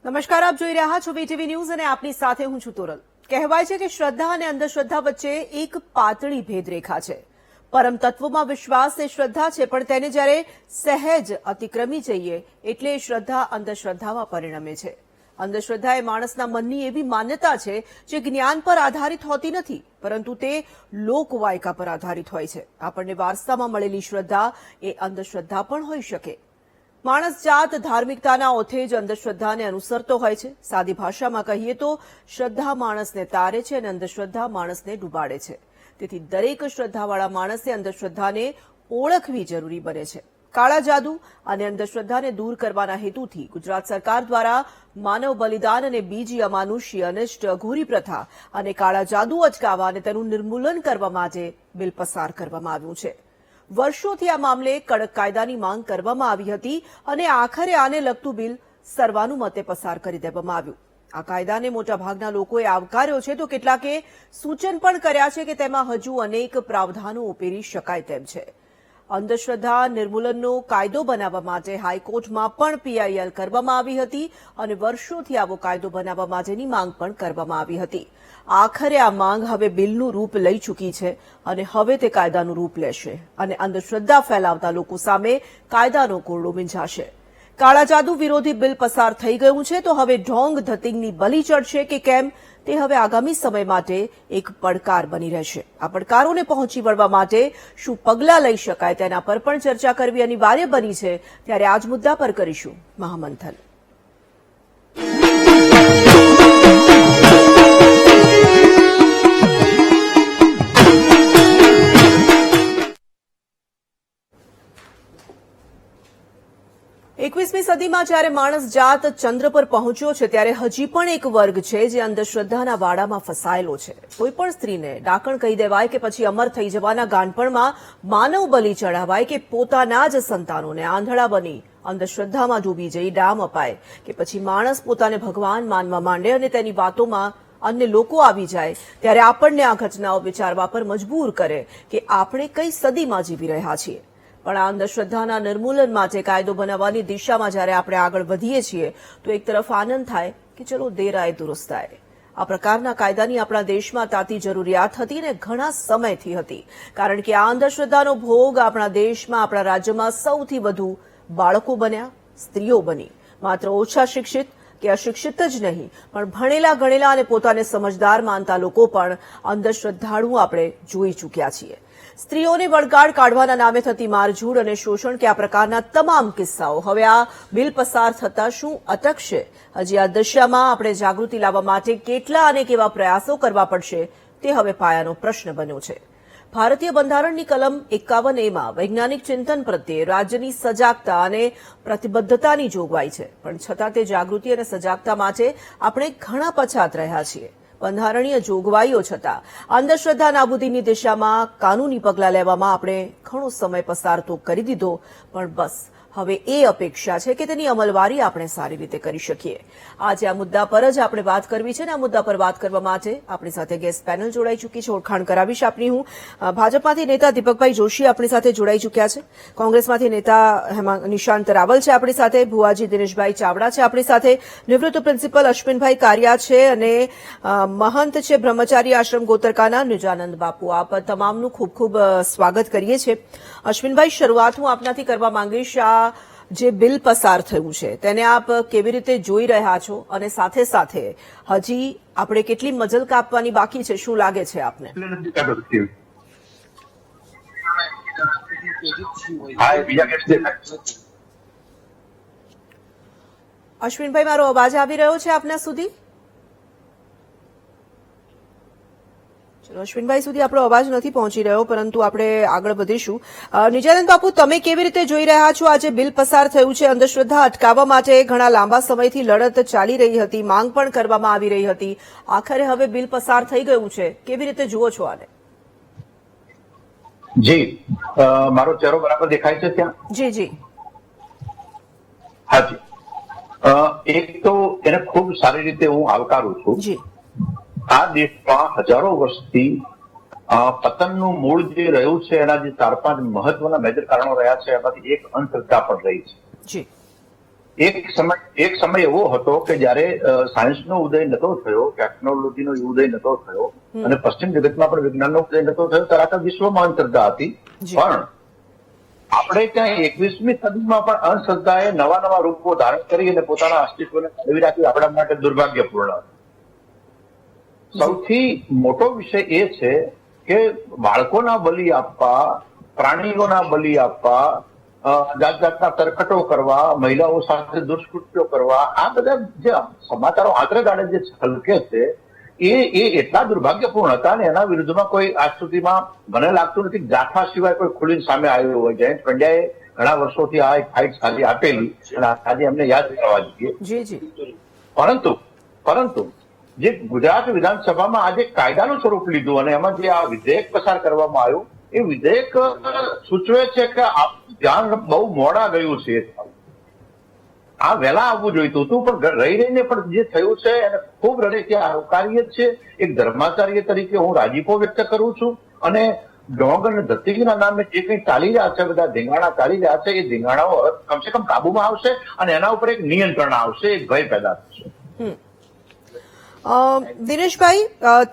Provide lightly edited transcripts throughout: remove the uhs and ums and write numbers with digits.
નમસ્કાર, આપ જોઈ રહ્યા છો વીટીવી ન્યૂઝ અને આપની સાથે હું છું તોરલ। કહેવાય છે કે શ્રદ્ધા અને અંધશ્રદ્ધા વચ્ચે એક પાતળી ભેદરેખા છે। પરમ તત્વમાં વિશ્વાસ એ શ્રદ્ધા છે, પણ તેને જ્યારે સહેજ અતિક્રમી જઈએ એટલે એ શ્રદ્ધા અંધશ્રદ્ધામાં પરિણમે છે। અંધશ્રદ્ધા એ માણસના મનની એવી માન્યતા છે જે જ્ઞાન પર આધારિત હોતી નથી, પરંતુ તે લોકવાયકા પર આધારિત હોય છે। આપણને વારસામાં મળેલી શ્રદ્ધા એ અંધશ્રદ્ધા પણ હોઈ શકે। માણસ જાત ધાર્મિકતાના ઓથે જ અંધશ્રદ્ધાને અનુસરતો હોય છે। સાદી ભાષામાં કહીએ તો શ્રદ્ધા માણસને તારે છે અને અંધશ્રદ્ધા માણસને ડૂબાડે છે। તેથી દરેક શ્રદ્ધાવાળા માણસે અંધશ્રદ્ધાને ઓળખવી જરૂરી બને છે। કાળા જાદુ અને અંધશ્રદ્ધાને દૂર કરવાના હેતુથી ગુજરાત સરકાર દ્વારા માનવ બલિદાન અને બીજી અમાનુષી અનિષ્ટ અઘોરી પ્રથા અને કાળા જાદુ અટકાવવા અને તેનું નિર્મૂલન કરવા માટે બિલ પસાર કરવામાં આવ્યું છે। વર્ષોથી આ મામલે કડક કાયદાની માંગ કરવામાં આવી હતી અને આખરે આને લગતું બિલ સર્વાનુમતે પસાર કરી દેવામાં આવ્યું। આ કાયદાને મોટાભાગના લોકોએ આવકાર્યો છે, તો કેટલાકે સૂચન પણ કર્યા છે કે તેમાં હજુ અનેક પ્રાવધાનો ઉમેરી શકાય તેમ છે। અંધશ્રદ્ધા નિર્મૂલનનો કાયદો બનાવવા માટે હાઈકોર્ટમાં પણ પીઆઈએલ કરવામાં આવી હતી અને વર્ષોથી આવો કાયદો બનાવવા માટેની માંગ પણ કરવામાં આવી હતી। આખરે આ માંગ હવે બિલનું રૂપ લઈ ચૂકી છે અને હવે તે કાયદાનું રૂપ લેશે અને અંધશ્રદ્ધા ફેલાવતા લોકો સામે કાયદાનો કોરડો વીંઝાશે। કાળા જાદુ વિરોધી બિલ પસાર થઈ ગયું છે, તો હવે ઢોંગ ધતિંગની બલી ચડશે કે કેમ તે હવે આગામી સમય માટે એક પડકાર બની રહેશે। આ પડકારોને પહોંચી વળવા માટે શું પગલાં લઈ શકાય તેના પર પણ ચર્ચા કરવી અનિવાર્ય બની છે। ત્યારે આ જ મુદ્દા પર કરીશું મહામંથન। એકવીસમી સદીમાં જ્યારે માણસ જાત ચંદ્ર પર પહોંચ્યો છે, ત્યારે હજી પણ એક વર્ગ છે જે અંધશ્રદ્ધાના વાડામાં ફસાયેલો છે। કોઈ પણ સ્ત્રીને ડાકણ કહી દેવાય કે પછી અમર થઈ જવાના ગાંઠપણમાં માનવ બલિ ચડાવાય કે પોતાના જ સંતાનોને આંધળા બની અંધશ્રદ્ધામાં ડૂબી જઈ ડામ અપાય કે પછી માણસ પોતાને ભગવાન માનવા માંડે અને તેની વાતોમાં અન્ય લોકો આવી જાય, ત્યારે આપણને આ ઘટનાઓ વિચારવા પર મજબૂર કરે કે આપણે કઈ સદીમાં જીવી રહ્યા છીએ। પણ આ અંધશ્રદ્ધાના નિર્મૂલન માટે કાયદો બનાવવાની દિશામાં જ્યારે આપણે આગળ વધીએ છીએ તો એક તરફ આનંદ થાય કે ચલો દેર આય દુરુસ્ત આય। આ પ્રકારના કાયદાની આપણા દેશમાં તાતી જરૂરિયાત હતી અને ઘણા સમયથી હતી, કારણ કે આ અંધશ્રદ્ધાનો ભોગ આપણા દેશમાં, આપણા રાજ્યમાં સૌથી વધુ બાળકો બન્યા, સ્ત્રીઓ બની। માત્ર ઓછા શિક્ષિત કે અશિક્ષિત જ નહીં, પણ ભણેલા ગણેલા અને પોતાને સમજદાર માનતા લોકો પણ અંધશ્રદ્ધાળુ આપણે જોઈ ચૂક્યા છીએ। સ્ત્રીઓને વળગાડ કાઢવાના નામે થતી મારઝૂડ અને શોષણ કે આ પ્રકારના તમામ કિસ્સાઓ હવે આ બિલ પસાર થતા શું અટકશે? હજી આ દિશામાં આપણે જાગૃતિ લાવવા માટે કેટલા અને કેવા પ્રયાસો કરવા પડશે તે હવે પાયાનો પ્રશ્ન બન્યો છે। ભારતીય બંધારણની કલમ 51A વૈજ્ઞાનિક ચિંતન પ્રત્યે રાજ્યની સજાગતા અને પ્રતિબદ્ધતાની જોગવાઈ છે, પણ છતાં તે જાગૃતિ અને સજાગતા માટે આપણે ઘણા પછાત રહ્યા છીએ। બંધારણીય જોગવાઈઓ છતાં અંધશ્રદ્ધા નાબૂદીની દિશામાં કાનૂની પગલાં લેવામાં આપણે ઘણો સમય પસાર તો કરી દીધો, પણ બસ હવે એ અપેક્ષા છે કે તેની અમલવારી આપણે સારી રીતે કરી શકીએ। આજે આ મુદ્દા પર જ આપણે વાત કરવી છે અને આ મુદ્દા પર વાત કરવા માટે આપણી સાથે ગેસ્ટ પેનલ જોડાઈ ચૂકી છે। ઓળખાણ કરાવીશ આપની હું। ભાજપમાંથી નેતા દીપકભાઈ જોશી આપણી સાથે જોડાઈ ચૂક્યા છે, કોંગ્રેસમાંથી નેતા નિશાંત રાવલ છે આપણી સાથે, ભુવાજી દિનેશભાઈ ચાવડા છે આપણી સાથે, નિવૃત્ત પ્રિન્સિપલ અશ્વિનભાઈ કારિયા છે અને મહંત છે બ્રહ્મચારી આશ્રમ ગોતરકાના નિજાનંદ બાપુ। આપ તમામનું ખૂબ ખૂબ સ્વાગત કરીએ છીએ। અશ્વિનભાઈ, શરૂઆત હું આપનાથી કરવા માંગીશ, આ જે બિલ પસાર થયું છે તેને આપ કેવી રીતે જોઈ રહ્યા છો અને સાથે સાથે હજી આપણે કેટલી મજલ કાપવાની બાકી છે, શું લાગે છે આપને? અશ્વિનભાઈ, મારો અવાજ આવી રહ્યો છે આપના સુધી? અશ્વિનભાઈ સુધી આપણો અવાજ નથી પહોંચી રહ્યો, પરંતુ આપણે આગળ વધીશું। નિજાનંદ બાપુ, તમે કેવી રીતે જોઈ રહ્યા છો? આજે બિલ પસાર થયું છે, અંધશ્રદ્ધા અટકાવવા માટે ઘણા લાંબા સમયથી લડત ચાલી રહી હતી, માંગ પણ કરવામાં આવી રહી હતી, આખરે હવે બિલ પસાર થઈ ગયું છે, કેવી રીતે જુઓ છો આને? જી, મારો ચહેરો બરાબર દેખાય છે ત્યાં? જી જી, હાજી। એક તો એને ખૂબ સારી રીતે હું આવકારું છું। જી, આ દેશમાં હજારો વર્ષથી પતનનું મૂળ જે રહ્યું છે એના જે 4-5 મહત્વના મેજર કારણો રહ્યા છે, એમાંથી એક અંધશ્રદ્ધા પણ રહી છે। એક સમય એવો હતો કે જયારે સાયન્સનો ઉદય નતો થયો, ટેકનોલોજીનો ઉદય નતો થયો અને પશ્ચિમ જગતમાં પણ વિજ્ઞાનનો ઉદય નતો થયો, ત્યારે આખા વિશ્વમાં અંધશ્રદ્ધા હતી. પણ આપણે ત્યાં 21મી સદીમાં પણ અંધશ્રદ્ધાએ નવા રૂપો ધારણ કરી અને પોતાના અસ્તિત્વને જાળવી રાખી આપણા માટે દુર્ભાગ્યપૂર્ણ. સૌથી મોટો વિષય એ છે કે બાળકોના બલિ આપવા, પ્રાણીઓના બલિ આપવા, જાત જાતના તરકટો કરવા, મહિલાઓ સાથે દુષ્કૃત્યો કરવા, આ બધા જે સમાચારો આંતરે ગાળે જે છલકે છે એ એટલા દુર્ભાગ્યપૂર્ણ હતા અને એના વિરુદ્ધમાં કોઈ આજ સુધીમાં મને લાગતું નથી જાથા સિવાય કોઈ ખુલીને સામે આવ્યું હોય. જયંત પંડ્યાએ ઘણા વર્ષોથી આ એક ફાઇટ સારી આપેલી અને આજે એમને યાદ કરવા જોઈએ. પરંતુ જે ગુજરાત વિધાનસભામાં આજે કાયદાનું સ્વરૂપ લીધું અને એમાં જે આ વિધેયક પસાર કરવામાં આવ્યું, એ વિધેયક સૂચવે છે કે ધ્યાન બહુ મોડા ગયું છે. આ વહેલા આવવું જોઈતું હતું, પણ રહીને પણ જે થયું છે એને ખૂબ રડેથી આવકાર્ય છે. એક ધર્માચાર્ય તરીકે હું રાજીપો વ્યક્ત કરું છું અને ડોંગ અને ધરતીના નામે જે કંઈ ચાલી રહ્યા છે, બધા ધીંગાણા ચાલી રહ્યા છે, એ ધીંગાણાઓ કમસે કમ કાબુમાં આવશે અને એના ઉપર એક નિયંત્રણ આવશે, એક ભય પેદા થશે. દિનેશભાઈ,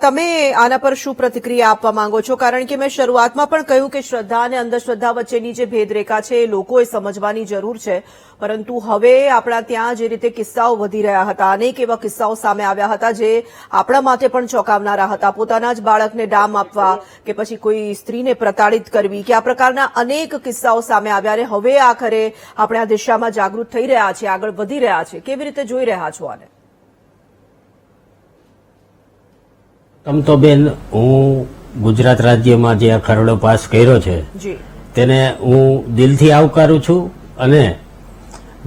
તમે આના પર શું પ્રતિક્રિયા આપવા માંગો છો? કારણ કે મેં શરૂઆતમાં પણ કહ્યું કે શ્રદ્ધા અને અંધશ્રદ્ધા વચ્ચેની જે ભેદરેખા છે એ લોકોએ સમજવાની જરૂર છે, પરંતુ હવે આપણા ત્યાં જે રીતે કિસ્સાઓ વધી રહ્યા હતા, અનેક એવા કિસ્સાઓ સામે આવ્યા હતા જે આપણા માટે પણ ચોંકાવનારા હતા. પોતાના જ બાળકને ડામ આપવા કે પછી કોઈ સ્ત્રીને પ્રતાડિત કરવી કે આ પ્રકારના અનેક કિસ્સાઓ સામે આવ્યા અને હવે આખરે આપણે આ દિશામાં જાગૃત થઈ રહ્યા છીએ, આગળ વધી રહ્યા છે. કેવી રીતે જોઈ રહ્યા છો આને? તમ તો બેન, હું ગુજરાત રાજ્યમાં જે આ ખરડો પાસ કર્યો છે તેને હું દિલથી આવકારું છું અને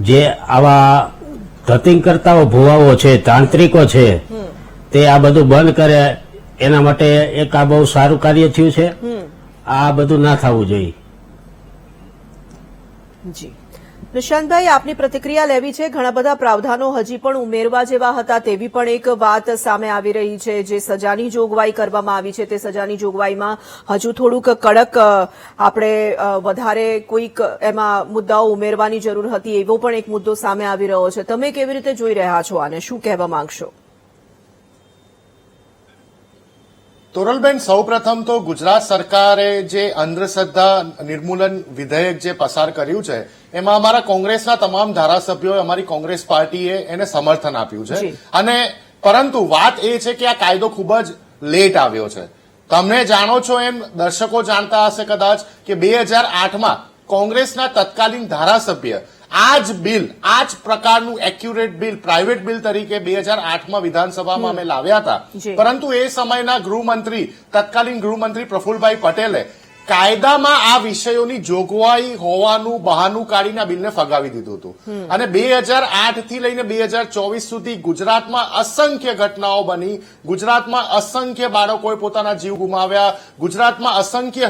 જે આવા ધતિંગ-કરતાઓ, ભુવાઓ છે, તાંત્રિકો છે, તે આ બધું બંધ કરે એના માટે એક આ બહુ સારું કાર્ય થયું છે. આ બધું ના થવું જોઈએ. જી નિશાંતભાઈ, આપની પ્રતિક્રિયા લેવી છે. ઘણા બધા પ્રાવધાનો હજી પણ ઉમેરવા જેવા હતા તેવી પણ એક વાત સામે આવી રહી છે. જે સજાની જોગવાઈ કરવામાં આવી છે તે સજાની જોગવાઈમાં હજુ થોડુંક કડક આપણે વધારે કોઈક એમાં મુદ્દાઓ ઉમેરવાની જરૂર હતી, એવો પણ એક મુદ્દો સામે આવી રહ્યો છે. તમે કેવી રીતે જોઈ રહ્યા છો આને? શું કહેવા માંગશો? તોરલબેન, સૌપ્રથમ તો ગુજરાત સરકારે જે અંધશ્રદ્ધા નિર્મૂલન વિધેયક જે પસાર કર્યું છે એમાં અમારા કોંગ્રેસના તમામ ધારાસભ્યોએ, અમારી કોંગ્રેસ પાર્ટીએ એને સમર્થન આપ્યું છે. અને પરંતુ વાત એ છે કે આ કાયદો ખૂબ જ લેટ આવ્યો છે. તમે જાણો છો એમ, દર્શકો જાણતા હશે કદાચ કે 2008માં કોંગ્રેસના તત્કાલીન ધારાસભ્ય આ જ બિલ, આ જ પ્રકારનું એક્યુરેટ બિલ પ્રાઇવેટ બિલ તરીકે 2008માં વિધાનસભામાં અમે લાવ્યા હતા. પરંતુ એ સમયના ગૃહમંત્રી, તત્કાલીન ગૃહમંત્રી પ્રફુલભાઈ પટેલે કાયદામાં આ વિષયોની જોગવાઈ હોવાનું બહાનું કાઢીને બિલને ફગાવી દીધું હતું. અને 2008 થી લઈને 2024 સુધી ગુજરાતમાં અસંખ્ય ઘટનાઓ બની, ગુજરાતમાં અસંખ્ય બાળકોએ પોતાના જીવ ગુમાવ્યા, ગુજરાતમાં અસંખ્ય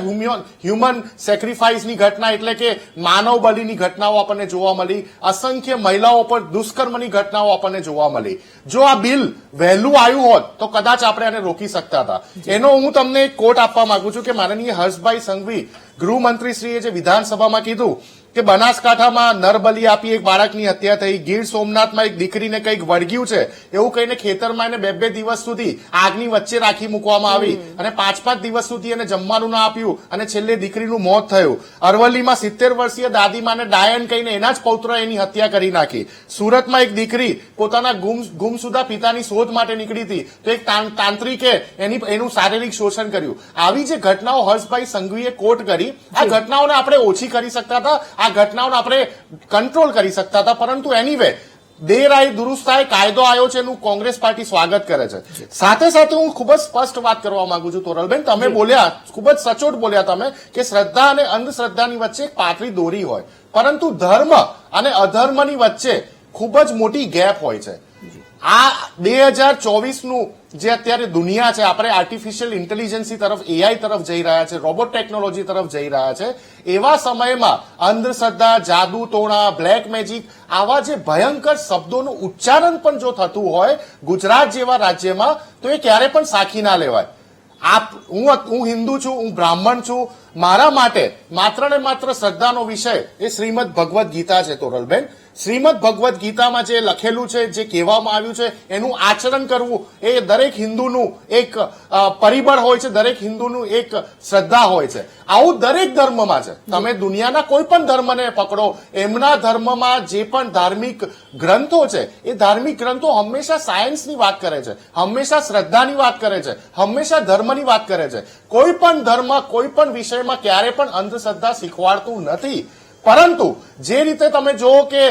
હ્યુમન સેક્રિફાઈસની ઘટના એટલે કે માનવ બલિની ઘટનાઓ આપણને જોવા મળી, અસંખ્ય મહિલાઓ પર દુષ્કર્મની ઘટનાઓ આપણને જોવા મળી. જો આ બિલ વહેલું આવ્યું હોત તો કદાચ આપણે આને રોકી શકતા હતા. એનો હું તમને એક કોટ આપવા માંગુ છું કે માનનીય હર્ષભાઈ સંઘવી ગૃહમંત્રીશ્રીએ જે વિધાનસભામાં કીધું કે બનાસકાંઠામાં નરબલી આપી એક બાળકની હત્યા થઈ, ગીર સોમનાથમાં એક દીકરીને કંઈક વળગ્યું છે એવું કહીને ખેતરમાં એને 2 દિવસ સુધી આગની વચ્ચે રાખી મૂકવામાં આવી અને 5 દિવસ સુધી એને જમવાનું ના આપ્યું અને છેલ્લે દીકરીનું મોત થયું. અરવલ્લીમાં 70 વર્ષીય દાદીમાને ડાયન કહીને એના જ પૌત્ર એની હત્યા કરી નાખી. સુરતમાં એક દીકરી પોતાના ગુમસુદા પિતાની શોધ માટે નીકળી હતી તો એક તાંત્રિકે એનું શારીરિક શોષણ કર્યું. આવી જે ઘટનાઓ હર્ષભાઈ સંઘવીએ કોટ કરી, આ ઘટનાઓને આપણે ઓછી કરી શકતા હતા, આ ઘટનાઓને આપણે કંટ્રોલ કરી શકતા હતા. પરંતુ એનીવે દેર આઈ દુરુસ્ત થાય, કાયદો આવ્યો છે એનું કોંગ્રેસ પાર્ટી સ્વાગત કરે છે. સાથે સાથે હું ખૂબ જ સ્પષ્ટ વાત કરવા માંગુ છું તોરલબેન, તમે બોલ્યા, ખૂબ જ સચોટ બોલ્યા તમે કે શ્રદ્ધા અને અંધશ્રદ્ધાની વચ્ચે એક પાતળી દોરી હોય, પરંતુ ધર્મ અને અધર્મની વચ્ચે ખૂબ જ મોટી ગેપ હોય છે. આ 2024નું જે અત્યારે દુનિયા છે, આપણે આર્ટિફિશિયલ ઇન્ટેલિજન્સી તરફ, એઆઈ તરફ જઈ રહ્યા છે, રોબોટ ટેકનોલોજી તરફ જઈ રહ્યા છે. એવા સમયમાં અંધશ્રદ્ધા, જાદુ ટોણા, બ્લેક મેજિક આવા જે ભયંકર શબ્દોનું ઉચ્ચારણ પણ જો થતું હોય ગુજરાત જેવા રાજ્યમાં તો એ ક્યારે પણ સાખી ના લેવાય. હું હિન્દુ છું, હું બ્રાહ્મણ છું, મારા માટે માત્ર ને માત્ર શ્રદ્ધાનો વિષય એ શ્રીમદ ભગવદ ગીતા છે તોરલબેન. શ્રીમદ ભગવદ્ ગીતામાં જે લખેલું છે, જે કહેવામાં આવ્યું છે, એનું આચરણ કરવું એ દરેક હિન્દુનું એક પરિબળ હોય છે, દરેક હિન્દુનું એક શ્રદ્ધા હોય છે. આવું દરેક ધર્મમાં છે. તમે દુનિયાના કોઈ પણ ધર્મને પકડો, એમના ધર્મમાં જે પણ ધાર્મિક ગ્રંથો છે એ ધાર્મિક ગ્રંથો હંમેશા સાયન્સની વાત કરે છે, હંમેશા શ્રદ્ધાની વાત કરે છે, હંમેશા ધર્મની વાત કરે છે. કોઈ પણ ધર્મ કોઈ પણ વિષયમાં ક્યારે પણ અંધશ્રદ્ધા શીખવાડતું નથી. પરંતુ જે રીતે તમે જુઓ કે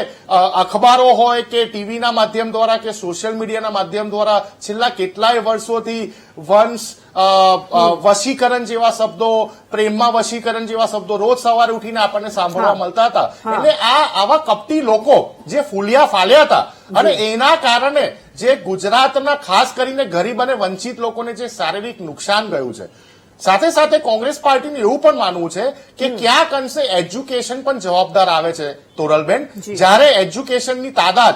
અખબારો હોય કે ટીવીના માધ્યમ દ્વારા કે સોશિયલ મીડિયાના માધ્યમ દ્વારા છેલ્લા કેટલાય વર્ષોથી વંશ વશીકરણ જેવા શબ્દો, પ્રેમમાં વશીકરણ જેવા શબ્દો રોજ સવારે ઉઠીને આપણને સાંભળવા મળતા હતા. એટલે આવા કપટી લોકો જે ફૂલિયા ફાલ્યા હતા અને એના કારણે જે ગુજરાતના ખાસ કરીને ગરીબ અને વંચિત લોકોને જે શારીરિક નુકસાન ગયું છે. સાથે સાથે કોંગ્રેસ પાર્ટીને એવું પણ માનવું છે કે ક્યાંક અંશે એજ્યુકેશન પણ જવાબદાર આવે છે તોરલબેન. જ્યારે એજ્યુકેશનની તાદાદ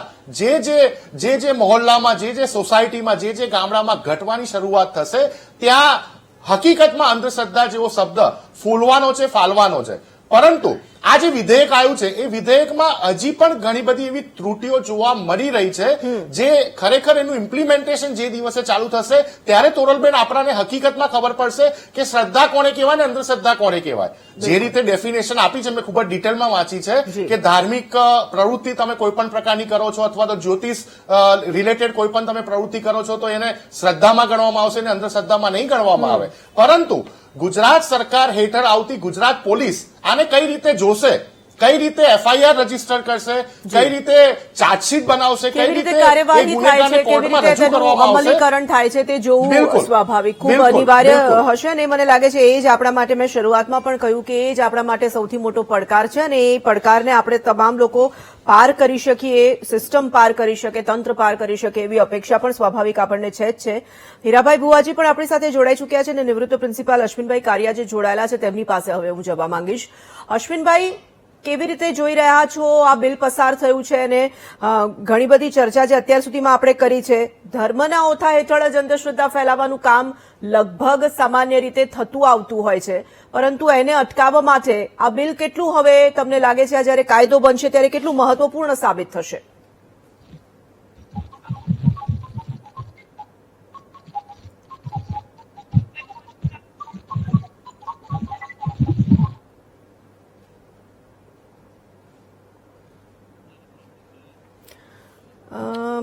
જે મહોલ્લામાં, જે સોસાયટીમાં, જે ગામડામાં ઘટવાની શરૂઆત થશે, ત્યાં હકીકતમાં અંધશ્રદ્ધા જેવો શબ્દ ફૂલવાનો છે, ફાલવાનો છે. પરંતુ આ જે વિધેયક આવ્યું છે એ વિધેયકમાં હજી પણ ઘણી બધી એવી ત્રુટીઓ જોવા મળી રહી છે, જે ખરેખર એનું ઇમ્પ્લિમેન્ટેશન જે દિવસે ચાલુ થશે ત્યારે તોરલબેન આપણાને હકીકતમાં ખબર પડશે કે શ્રદ્ધા કોને કહેવાય ને અંધશ્રદ્ધા કોને કહેવાય. જે રીતે ડેફિનેશન આપી છે, મેં ખૂબ જ ડિટેલમાં વાંચી છે કે ધાર્મિક પ્રવૃત્તિ તમે કોઈ પણ પ્રકારની કરો છો અથવા તો જ્યોતિષ રિલેટેડ કોઈ પણ તમે પ્રવૃત્તિ કરો છો તો એને શ્રદ્ધામાં ગણવામાં આવશે ને અંધશ્રદ્ધામાં નહીં ગણવામાં આવે. પરંતુ ગુજરાત સરકાર હેઠળ આવતી ગુજરાત પોલીસ આને કઈ રીતે જોશે, કઈ રીતે એફઆઈઆર રજીસ્ટર કરશે, કઈ રીતે ચાર્જશીટ બનાવશે, કઈ રીતે કાર્યવાહી થાય છે, કેવી રીતે તેનું અમલીકરણ થાય છે તે જોવું સ્વાભાવિક ખૂબ અનિવાર્ય હશે. અને મને લાગે છે એ જ આપણા માટે, મેં શરૂઆતમાં પણ કહ્યું કે એ જ આપણા માટે સૌથી મોટો પડકાર છે અને એ પડકારને આપણે તમામ લોકો પાર કરી શકીએ, સિસ્ટમ પાર કરી શકે, તંત્ર પાર કરી શકે એવી અપેક્ષા પણ સ્વાભાવિક આપણને છે જ છે. હીરાભાઈ ભુવાજી પણ આપણી સાથે જોડાઈ ચૂક્યા છે અને નિવૃત્ત પ્રિન્સિપાલ અશ્વિનભાઈ કારિયા જે જોડાયેલા છે તેમની પાસે હવે હું જવા માંગીશ. અશ્વિનભાઈ, કેવી રીતે જોઈ રહ્યા છો આ બિલ પસાર થયું છે અને ઘણી બધી ચર્ચા જે અત્યાર સુધીમાં આપણે કરી છે, ધર્મના ઓથા હેઠળ જ અંધશ્રદ્ધા ફેલાવાનું કામ લગભગ સામાન્ય રીતે થતું આવતું હોય છે, પરંતુ એને અટકાવવા માટે આ બિલ કેટલું હવે તમને લાગે છે જ્યારે કાયદો બનશે ત્યારે કેટલું મહત્વપૂર્ણ સાબિત થશે?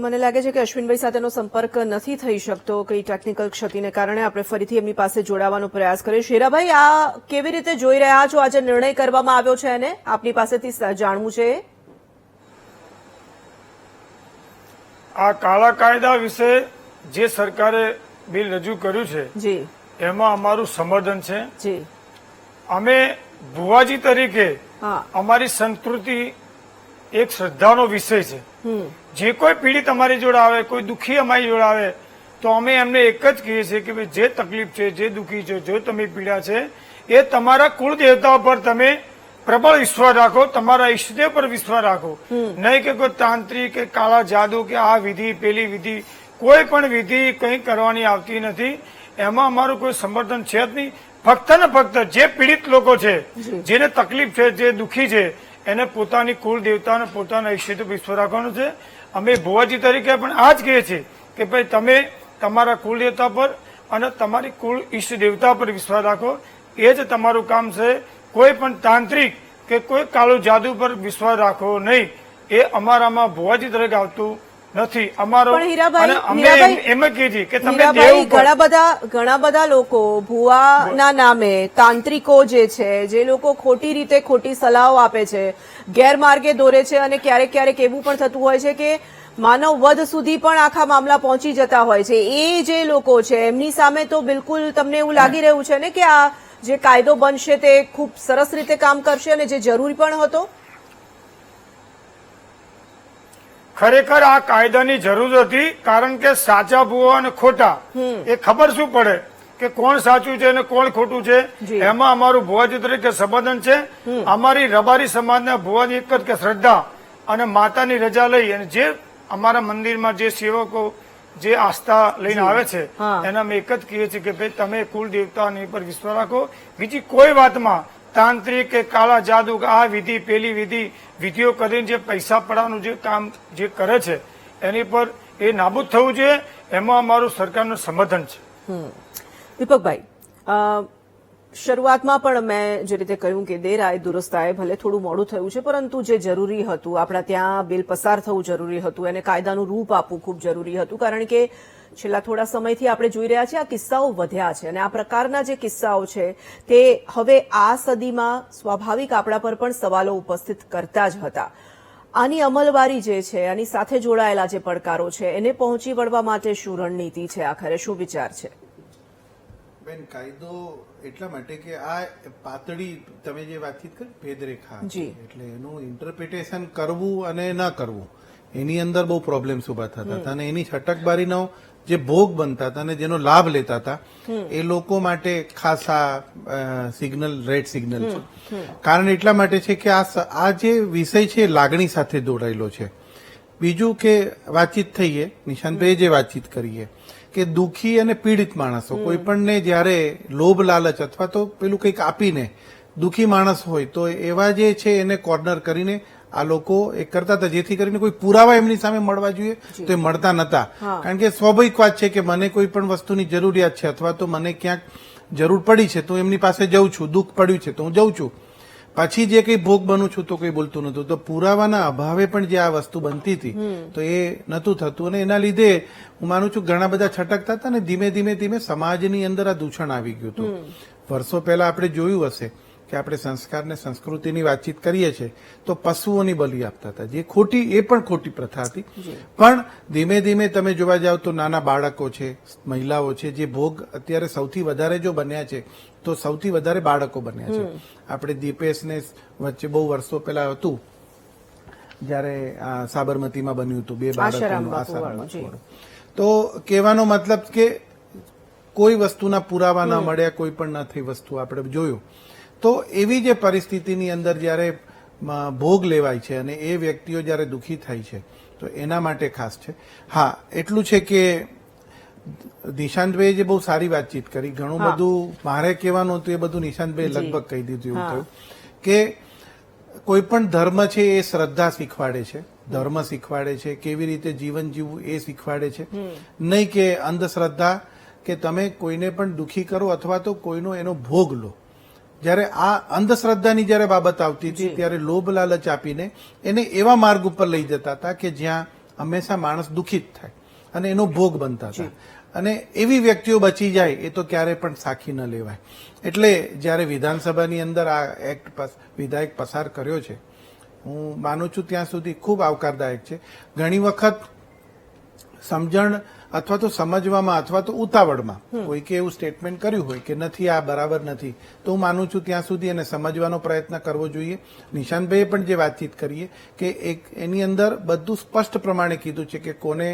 મને લાગે છે કે અશ્વિનભાઈ સાથેનો સંપર્ક નથી થઈ શકતો, કઈ ટેકનિકલ ક્ષતિને કારણે. આપણે ફરીથી એમની પાસે જોડાવાનો પ્રયાસ કરીએ. હીરાભાઈ, આ કેવી રીતે જોઈ રહ્યા છો? આજે નિર્ણય કરવામાં આવ્યો છે એને આપની પાસેથી જાણવું છે. આ કાળા કાયદા વિશે જે સરકારે બિલ રજૂ કર્યું છે જી, એમાં અમારું સમર્થન છે. જી, અમે ભુવાજી તરીકે અમારી સંસ્કૃતિ એક શ્રદ્ધાનો વિષય છે. જે કોઈ પીડિત અમારી જોડે આવે, કોઈ દુઃખી અમારી જોડે આવે તો અમે એમને એક જ કહીએ છીએ કે ભાઈ જે તકલીફ છે, જે દુઃખી છે, જો તમે પીડા છે એ તમારા કુળ દેવતા પર તમે પ્રબળ વિશ્વાસ રાખો, તમારા ઈષ્ટદેવ પર વિશ્વાસ રાખો. નહીં કે કોઈ તાંત્રિક કે કાળા જાદુ કે આ વિધિ પેલી વિધિ, કોઈ પણ વિધિ કંઈ કરવાની આવતી નથી. એમાં અમારું કોઈ સમર્થન છે જ નહીં. ફક્ત ને ફક્ત જે પીડિત લોકો છે, જેને તકલીફ છે, જે દુઃખી છે, એને પોતાની કુળ દેવતા અને પોતાના ઈષ્ટદેવ પર વિશ્વાસ રાખવાનો છે. અમે ભુવાજી તરીકે પણ આ જ કહીએ છીએ કે ભાઈ તમે તમારા કુળ દેવતા પર અને તમારી કુળ ઈષ્ટ દેવતા પર વિશ્વાસ રાખો, એ જ તમારું કામ છે. કોઈ પણ તાંત્રિક કે કોઈ કાળું જાદુ પર વિશ્વાસ રાખો નહીં, એ અમારામાં ભુવાજી તરીકે આવતું નથી. અમારો એમ કહીએ કે તમે ઘણા બધા લોકો ભુવાના નામે તાંત્રિકો જે છે, જે લોકો ખોટી રીતે ખોટી સલાહો આપે છે, ગેરમાર્ગે દોરે છે અને ક્યારેક ક્યારેક એવું પણ થતું હોય છે કે માનવ વધ સુધી પણ આખા મામલા પહોંચી જતા હોય છે. એ જે લોકો છે એમની સામે તો બિલકુલ તમને એવું લાગી રહ્યું છે ને કે આ જે કાયદો બનશે તે ખૂબ સરસ રીતે કામ કરશે અને જે જરૂરી પણ હતો? ખરેખર આ કાયદાની જરૂર હતી, કારણ કે સાચા ભુવા અને ખોટા એ ખબર શું પડે કે કોણ સાચું છે અને કોણ ખોટું છે. એમાં અમારું ભુવાજી તરીકે સંબોધન છે. અમારી રબારી સમાજના ભુવાની એક જ કે શ્રદ્ધા અને માતાની રજા લઈ અને જે અમારા મંદિરમાં જે સેવકો જે આસ્થા લઈને આવે છે એના અમે એક જ કહીએ છીએ કે ભાઈ તમે કુલ દેવતાની પર વિશ્વાસ રાખો. બીજી કોઈ વાતમાં તાંત્રિક કે કાળા જાદુ કે આ વિધિ પેલી વિધિઓ કરીને જે પૈસા પડાવવાનું જે કામ જે કરે છે એની પર એ નાબૂદ થવું જોઈએ. એમાં અમારું સરકારનું સમર્થન છે. દીપકભાઈ, શરૂઆતમાં પણ મેં જે રીતે કહ્યું કે દેર આય દુરસ્ત આય, ભલે થોડું મોડું થયું છે પરંતુ જે જરૂરી હતું, આપણા ત્યાં બિલ પસાર થવું જરૂરી હતું, એને કાયદાનું રૂપ આપવું ખૂબ જરૂરી હતું. કારણ કે છેલ્લા થોડા સમયથી આપણે જોઈ રહ્યા છીએ આ કિસ્સાઓ વધ્યા છે અને આ પ્રકારના જે કિસ્સાઓ છે તે હવે આ સદીમાં સ્વાભાવિક આપણા પર પણ સવાલો ઉપસ્થિત કરતા જ હતા. આની અમલવારી જે છે, આની સાથે જોડાયેલા જે પડકારો છે એને પહોંચી વળવા માટે શું રણનીતિ છે, આખરે શું વિચાર છે? બેન, કાયદો એટલા માટે કે આ પાતળી તમે જે વાતચીત કરી ભેદરેખા છે, એટલે એનું ઇન્ટરપ્રિટેશન કરવું અને ન કરવું એની અંદર બહુ પ્રોબ્લેમ્સ ઉભા થતા હતા અને એની છટકબારીનો જે ભોગ બનતા હતા અને જેનો લાભ લેતા હતા એ લોકો માટે ખાસ આ સિગ્નલ રેડ સિગ્નલ છે. કારણ એટલા માટે છે કે આ જે વિષય છે લાગણી સાથે જોડાયેલો છે. બીજું કે વાતચીત થઈએ, નિશાંતભાઈએ જે વાતચીત કરીએ કે દુઃખી અને પીડિત માણસો કોઈ પણને જયારે લોભ લાલચ અથવા તો પેલું કંઈક આપીને દુઃખી માણસ હોય તો એવા જે છે એને કોર્નર કરીને આ લોકો એ કરતા હતા, જેથી કરીને કોઈ પુરાવા એમની સામે મળવા જોઈએ તો એ મળતા નતા. કારણ કે સ્વાભાવિક વાત છે કે મને કોઈ પણ વસ્તુની જરૂરિયાત છે અથવા તો મને ક્યાંક જરૂર પડી છે તો એમની પાસે જઉં છું, દુઃખ પડ્યું છે તો હું જઉં છું, પછી જે કઈ ભોગ બનું છું તો કઈ બોલતું નતું. તો પુરાવાના અભાવે પણ જે આ વસ્તુ બનતી હતી તો એ નતું થતું અને એના લીધે હું માનું છું ઘણા બધા છટકતા હતા અને ધીમે ધીમે સમાજની અંદર આ દૂષણ આવી ગયું હતું. વર્ષો પહેલા આપણે જોયું હશે કે આપણે સંસ્કાર ને સંસ્કૃતિની વાતચીત કરીએ છીએ તો પશુઓની બલિ આપતા હતા, જે ખોટી, એ પણ ખોટી પ્રથા હતી. પણ ધીમે ધીમે તમે જોવા જાવ તો નાના બાળકો છે, મહિલાઓ છે, જે ભોગ અત્યારે સૌથી વધારે જો બન્યા છે તો સૌથી વધારે બાળકો બન્યા છે. આપણે દીપેશને વચ્ચે બહુ વર્ષો પહેલા હતું જયારે સાબરમતીમાં બન્યું હતું, 2 બાળકો. તો કહેવાનો મતલબ કે કોઈ વસ્તુના પુરાવા ના મળ્યા, કોઈ પણ ન થઈ વસ્તુ આપણે જોયું. તો એવી જે પરિસ્થિતિની અંદર જયારે ભોગ લેવાય છે અને એ વ્યક્તિઓ જયારે દુઃખી થાય છે તો એના માટે ખાસ છે. હા, એટલું છે કે નિશાંતભાઈએ જે બહુ સારી વાતચીત કરી, ઘણું બધું મારે કહેવાનું હતું એ બધું નિશાંતભાઈએ લગભગ કહી દીધું. એવું થયું કે કોઈ પણ ધર્મ છે એ શ્રદ્ધા શીખવાડે છે, ધર્મ શીખવાડે છે, કેવી રીતે જીવન જીવવું એ શીખવાડે છે, નહીં કે અંધશ્રદ્ધા કે તમે કોઈને પણ દુઃખી કરો અથવા તો કોઈનો એનો ભોગ લો. જયારે આ અંધશ્રદ્ધાની જયારે બાબત આવતી હતી ત્યારે લોભ લાલચ આપીને એને એવા માર્ગ ઉપર લઈ જતા હતા કે જ્યાં હંમેશા માણસ દુઃખિત થાય અને એનો ભોગ બનતા હતા. અને એવી વ્યક્તિઓ બચી જાય એ તો ક્યારે પણ સાખી ન લેવાય. એટલે જયારે વિધાનસભાની અંદર આ એક્ટ વિધાયક પસાર કર્યો છે, હું માનું છું ત્યાં સુધી ખૂબ આવકારદાયક છે. ઘણી વખત સમજણ અથવા તો સમજવામાં અથવા તો ઉતાવળમાં કોઈકે એવું સ્ટેટમેન્ટ કર્યું હોય કે નથી, આ બરાબર નથી, તો હું માનું છું ત્યાં સુધી એને સમજવાનો પ્રયત્ન કરવો જોઈએ. નિશાંતભાઈએ પણ જે વાતચીત કરીએ કે એની અંદર બધું સ્પષ્ટ પ્રમાણે કીધું છે કે કોને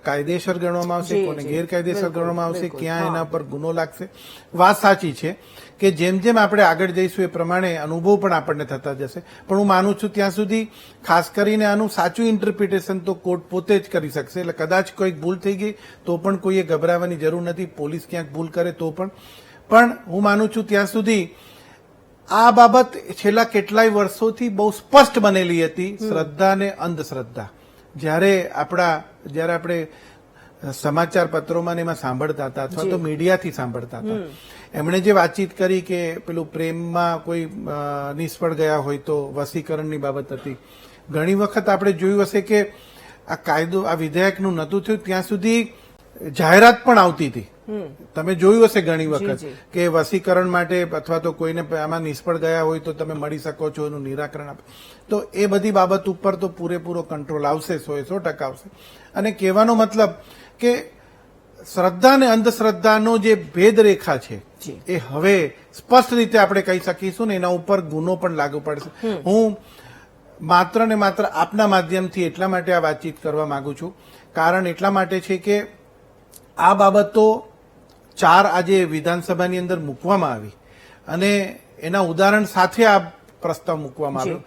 કાયદેસર ગણવામાં આવશે, કોને ગેરકાયદેસર ગણવામાં આવશે, ક્યાં એના પર ગુનો લાગશે. વાત સાચી છે કે જેમ જેમ આપણે આગળ જઈશું એ પ્રમાણે અનુભવ પણ આપણને થતા જશે. પણ હું માનું છું ત્યાં સુધી ખાસ કરીને આનું સાચું ઇન્ટરપ્રિટેશન તો કોર્ટ પોતે જ કરી શકશે. એટલે કદાચ કોઈક ભૂલ થઈ ગઈ તો પણ કોઈએ ગભરાવાની જરૂર નથી, પોલીસ ક્યાંક ભૂલ કરે તો પણ હું માનું છું ત્યાં સુધી આ બાબત છેલ્લા કેટલાય વર્ષોથી બહુ સ્પષ્ટ બનેલી હતી, શ્રદ્ધા અને અંધશ્રદ્ધા. જયારે આપણે સમાચાર પત્રોમાં એમાં સાંભળતા હતા અથવા તો મીડિયાથી સાંભળતા હતા, એમણે જે વાતચીત કરી કે પેલું પ્રેમમાં કોઈ નિષ્ફળ ગયા હોય તો વસીકરણની બાબત હતી. ઘણી વખત આપણે જોયું હશે કે આ કાયદો, આ વિધેયકનું નહોતું થયું ત્યાં સુધી જાહેરાત પણ આવતી હતી. તમે જોયું હશે ઘણી વખત કે વસીકરણ માટે અથવા તો કોઈને આમાં નિષ્ફળ ગયા હોય તો તમે મળી શકો છો, એનું નિરાકરણ આપે. તો એ બધી બાબત ઉપર તો પૂરેપૂરો કંટ્રોલ આવશે, 100% આવશે. અને કહેવાનો મતલબ કે શ્રદ્ધા અને અંધશ્રદ્ધાનો જે ભેદરેખા છે એ હવે સ્પષ્ટ રીતે આપણે કહી શકીશું ને એના ઉપર ગુનો પણ લાગુ પડશે. હું માત્ર ને માત્ર આપના માધ્યમથી એટલા માટે આ વાતચીત કરવા માંગુ છું, કારણ એટલા માટે છે કે આ બાબતો 4 આજે વિધાનસભાની અંદર મૂકવામાં આવી અને એના ઉદાહરણ સાથે આ પ્રસ્તાવ મૂકવામાં આવ્યો.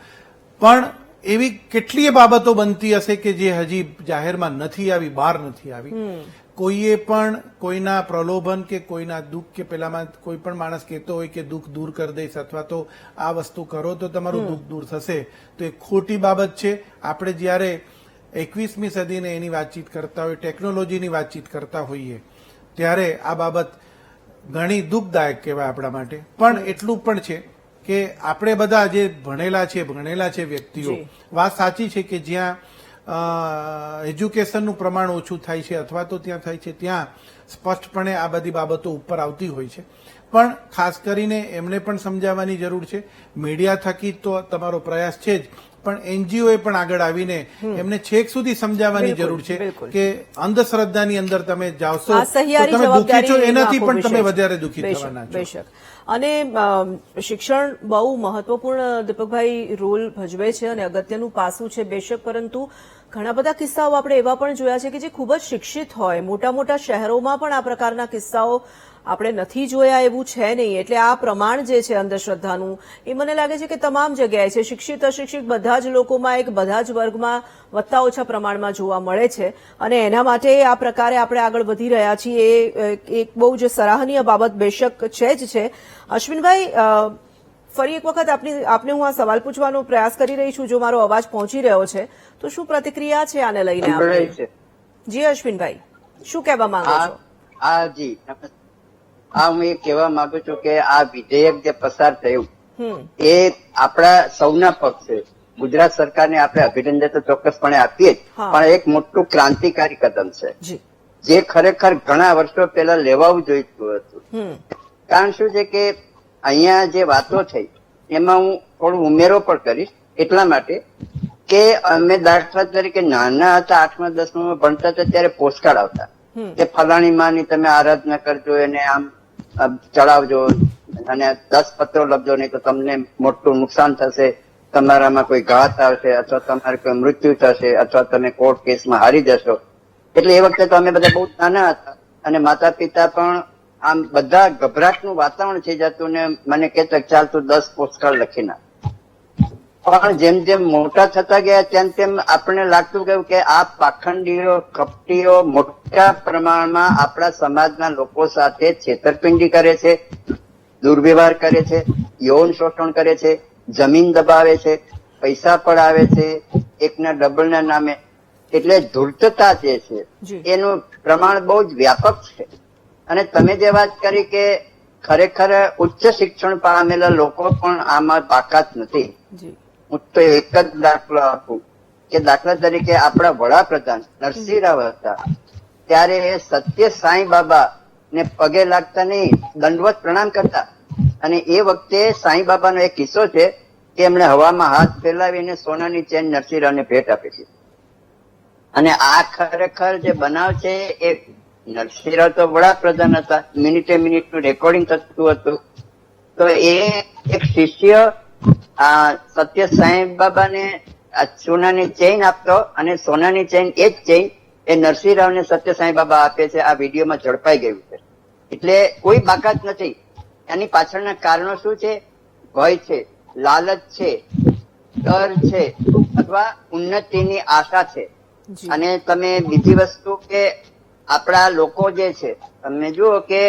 પણ એવી કેટલીય બાબતો બનતી હશે કે જે હજી જાહેરમાં નથી આવી, બહાર નથી આવી. કોઈએ પણ કોઈના પ્રલોભન કે કોઈના દુઃખ કે પેલામાં કોઈ પણ માણસ કહેતો હોય કે દુઃખ દૂર કરી દઈશ અથવા તો આ વસ્તુ કરો તો તમારું દુઃખ દૂર થશે, તો એ ખોટી બાબત છે. આપણે જ્યારે 21મી સદીને એની વાતચીત કરતા હોય, ટેકનોલોજીની વાતચીત કરતા હોઈએ, ત્યારે આ બાબત ઘણી દુઃખદાયક કહેવાય આપણા માટે. પણ એટલું પણ છે કે આપણે બધા જે ભણેલા છે વ્યક્તિઓ, વાત સાચી છે કે જ્યાં એજ્યુકેશનનું પ્રમાણ ઓછું થાય છે અથવા તો ત્યાં થાય છે ત્યાં સ્પષ્ટપણે આ બધી બાબતો ઉપર આવતી હોય છે. પણ ખાસ કરીને એમને પણ સમજાવવાની જરૂર છે. મીડિયા થકી તો તમારો પ્રયાસ છે જ, પણ એનજીઓએ પણ આગળ આવીને એમને છેક સુધી સમજાવવાની જરૂર છે કે અંધશ્રદ્ધાની અંદર તમે જાવશો તો તમે દુઃખી છો, એનાથી પણ તમે વધારે દુઃખી થવાના છો. અને શિક્ષણ બહુ મહત્વપૂર્ણ દીપકભાઈ રોલ ભજવે છે અને અગત્યનું પાસું છે બેશક, પરંતુ ઘણા બધા કિસ્સાઓ આપણે એવા પણ જોયા છે કે જે ખૂબ જ શિક્ષિત હોય. મોટા મોટા શહેરોમાં પણ આ પ્રકારના કિસ્સાઓ આપણે નથી જોયા એવું છે નહીં. એટલે આ પ્રમાણ જે છે અંધશ્રદ્ધાનું, એ મને લાગે છે કે તમામ જગ્યાએ છે. શિક્ષિત અશિક્ષિત બધા જ લોકોમાં, બધા જ વર્ગમાં વધતા ઓછા પ્રમાણમાં જોવા મળે છે. અને એના માટે આ પ્રકારે આપણે આગળ વધી રહ્યા છીએ એ એક બહુ જ સરાહનીય બાબત બેશક છે જ છે. અશ્વિનભાઈ, ફરી એક વખત આપને હું આ સવાલ પૂછવાનો પ્રયાસ કરી રહી છું. જો મારો અવાજ પહોંચી રહ્યો છે તો શું પ્રતિક્રિયા છે આને લઈને? જી અશ્વિનભાઈ, શું કહેવા માંગો છો? જી, હું એ કહેવા માંગુ છું કે આ વિધેયક જે પસાર થયું એ આપણા સૌના પક્ષ છે. ગુજરાત સરકારને આપણે અભિનંદન તો ચોક્કસપણે આપીએ જ, પણ એક મોટું ક્રાંતિકારી કદમ છે જે ખરેખર ઘણા વર્ષો પહેલા લેવાવું જોઈતું હતું. કારણ શું છે કે અહીંયા જે વાતો થઈ એમાં હું થોડું ઉમેરો પણ કરીશ, એટલા માટે કે અમે દાખલા તરીકે નાના હતા, 8મા 10મા ભણતા હતા ત્યારે પોસ્ટકાર્ડ આવતા કે ફલાણી માની તમે આરાધના કરજો, એને આમ ચડાવજો અને 10 પત્રો લખજો, નહીં તો તમને મોટું નુકસાન થશે, તમારામાં કોઈ ઘાત આવશે અથવા તમારે કોઈ મૃત્યુ થશે અથવા તમે કોર્ટ કેસમાં હારી જશો. એટલે એ વખતે તો અમે બધા બહુ નાના હતા અને માતા પિતા પણ આમ બધા ગભરાટનું વાતાવરણ થઈ જતું ને મને કહેતા ચાલ તું 10 પોસ્ટકાર્ડ લખી નાખ. પણ જેમ જેમ મોટા થતા ગયા તેમ તેમ આપણને લાગતું ગયું કે આ પાખંડીઓ, કપટીઓ મોટા પ્રમાણમાં આપણા સમાજના લોકો સાથે છેતરપિંડી કરે છે, દુર્વ્યવહાર કરે છે, યૌન શોષણ કરે છે, જમીન દબાવે છે, પૈસા પડાવે છે એકના ડબલના નામે. એટલે ધૂર્તતા જે છે એનું પ્રમાણ બહુ જ વ્યાપક છે. અને તમે જે વાત કરી કે ખરેખર ઉચ્ચ શિક્ષણ પામેલા લોકો પણ આમાં બાકાત નથી. હું તો એક જ દાખલો આપું કે દાખલા તરીકે આપણા વડાપ્રધાન નરસિંહ રાવ હતા ત્યારે સત્ય સાંઈ બાબા ને પગે લાગતા નહીં, દંડવત પ્રણામ કરતા. અને એ વખતે સાંઈ બાબાનો એક કિસ્સો છે કે એમણે હવામાં હાથ ફેલાવીને સોનાની ચેન નરસિંહ રાવને ભેટ આપી હતી. અને આ ખરેખર જે બનાવ છે એ નરસિંહ રાવ તો વડાપ્રધાન હતા, મિનિટે મિનિટનું રેકોર્ડિંગ થતું હતું. તો એ એક શિષ્ય સત્ય સાંઈ બાબાને સોનાની ચેઇન આપતો અને સોનાની ચેઇન એ જ ચેઇન એ નરસિંહ રાવને સત્ય સાંઈ બાબા આપે છે. આ વિડીયોમાં ઝડપાઈ ગયું છે. એટલે કોઈ બાકાત નથી. એની પાછળના કારણો શું છે? ભય છે, લાલચ છે, ડર છે અથવા ઉન્નતિની આશા છે. અને તમે બીજી વસ્તુ કે આપણા લોકો જે છે તમે જુઓ કે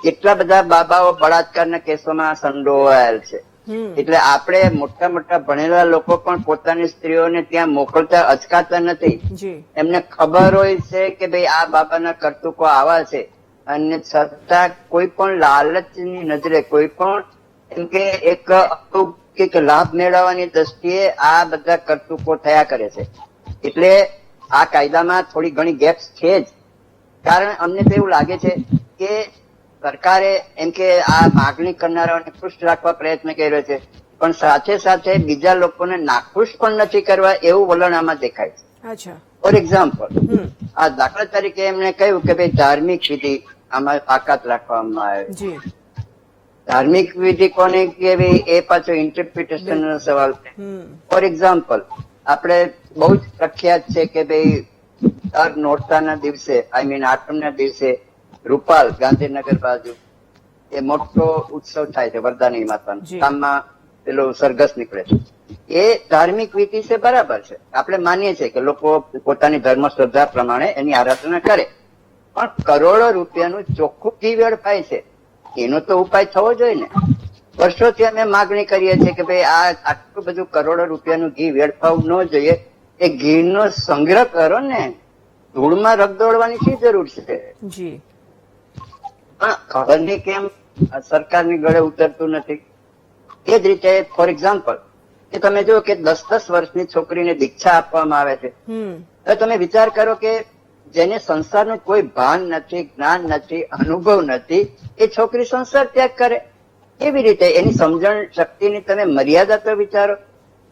કેટલા બધા બાબાઓ બળાત્કારના કેસોમાં સંડોવાયેલ છે. એટલે આપણે મોટા મોટા ભણેલા લોકો પણ પોતાની સ્ત્રીઓને ત્યાં મોકલતા અચકાતા નથી. એમને ખબર હોય છે કે ભાઈ આ બાબાના કરતૂકો આવા છે અને છતાં કોઈ પણ લાલચની નજરે, કોઈ પણ એમ કે એક લાભ મેળવવાની દ્રષ્ટિએ આ બધા કરતૂકો થયા કરે છે. એટલે આ કાયદામાં થોડી ઘણી ગેપ્સ છે જ. કારણ અમને તો એવું લાગે છે કે સરકારે એમ કે આ માગણી કરનારાઓને ખુશ રાખવા પ્રયત્ન કર્યો છે, પણ સાથે સાથે બીજા લોકોને નાખુશ પણ નથી કરવા એવું વલણ આમાં દેખાય છે. ફોર એક્ઝામ્પલ, આ દાખલા તરીકે એમણે કહ્યું કે ભાઈ ધાર્મિક વિધિ આમાં તાકાત રાખવામાં આવે. ધાર્મિક વિધિ કોને કેવી એ પાછો ઇન્ટરપ્રિટેશન નો સવાલ છે. ફોર એક્ઝામ્પલ, આપણે બહુ જ પ્રખ્યાત છે કે ભાઈ દર નોરતાના દિવસે, આઠમના દિવસે રૂપાલ ગાંધીનગર બાજુ એ મોટો ઉત્સવ થાય છે વરદાની માતાનો. ગામમાં પેલો સરઘસ નીકળે છે. એ ધાર્મિક વિધિ છે, બરાબર છે, આપણે માનીએ છીએ કે લોકો પોતાની ધર્મ શ્રદ્ધા પ્રમાણે એની આરાધના કરે. પણ કરોડો રૂપિયાનું ચોખ્ખું ઘી વેડફાય છે, એનો તો ઉપાય થવો જોઈએ ને. વર્ષોથી અમે માગણી કરીએ છીએ કે ભાઈ આ આટલું બધું કરોડો રૂપિયાનું ઘી વેડફાવું ન જોઈએ, એ ઘીનો સંગ્રહ કરો ને, ધૂળમાં રગદોડવાની શી જરૂર છે? જી પણ ખબર નહીં કેમ સરકારની ગળે ઉતરતું નથી. એ જ રીતે ફોર એક્ઝામ્પલ કે તમે જો કે 10-10 વર્ષની છોકરીને દીક્ષા આપવામાં આવે છે, તો તમે વિચાર કરો કે જેને સંસારનું કોઈ ભાન નથી, જ્ઞાન નથી, અનુભવ નથી, એ છોકરી સંસાર ત્યાગ કરે કેવી રીતે? એની સમજણ શક્તિની તમે મર્યાદા તો વિચારો.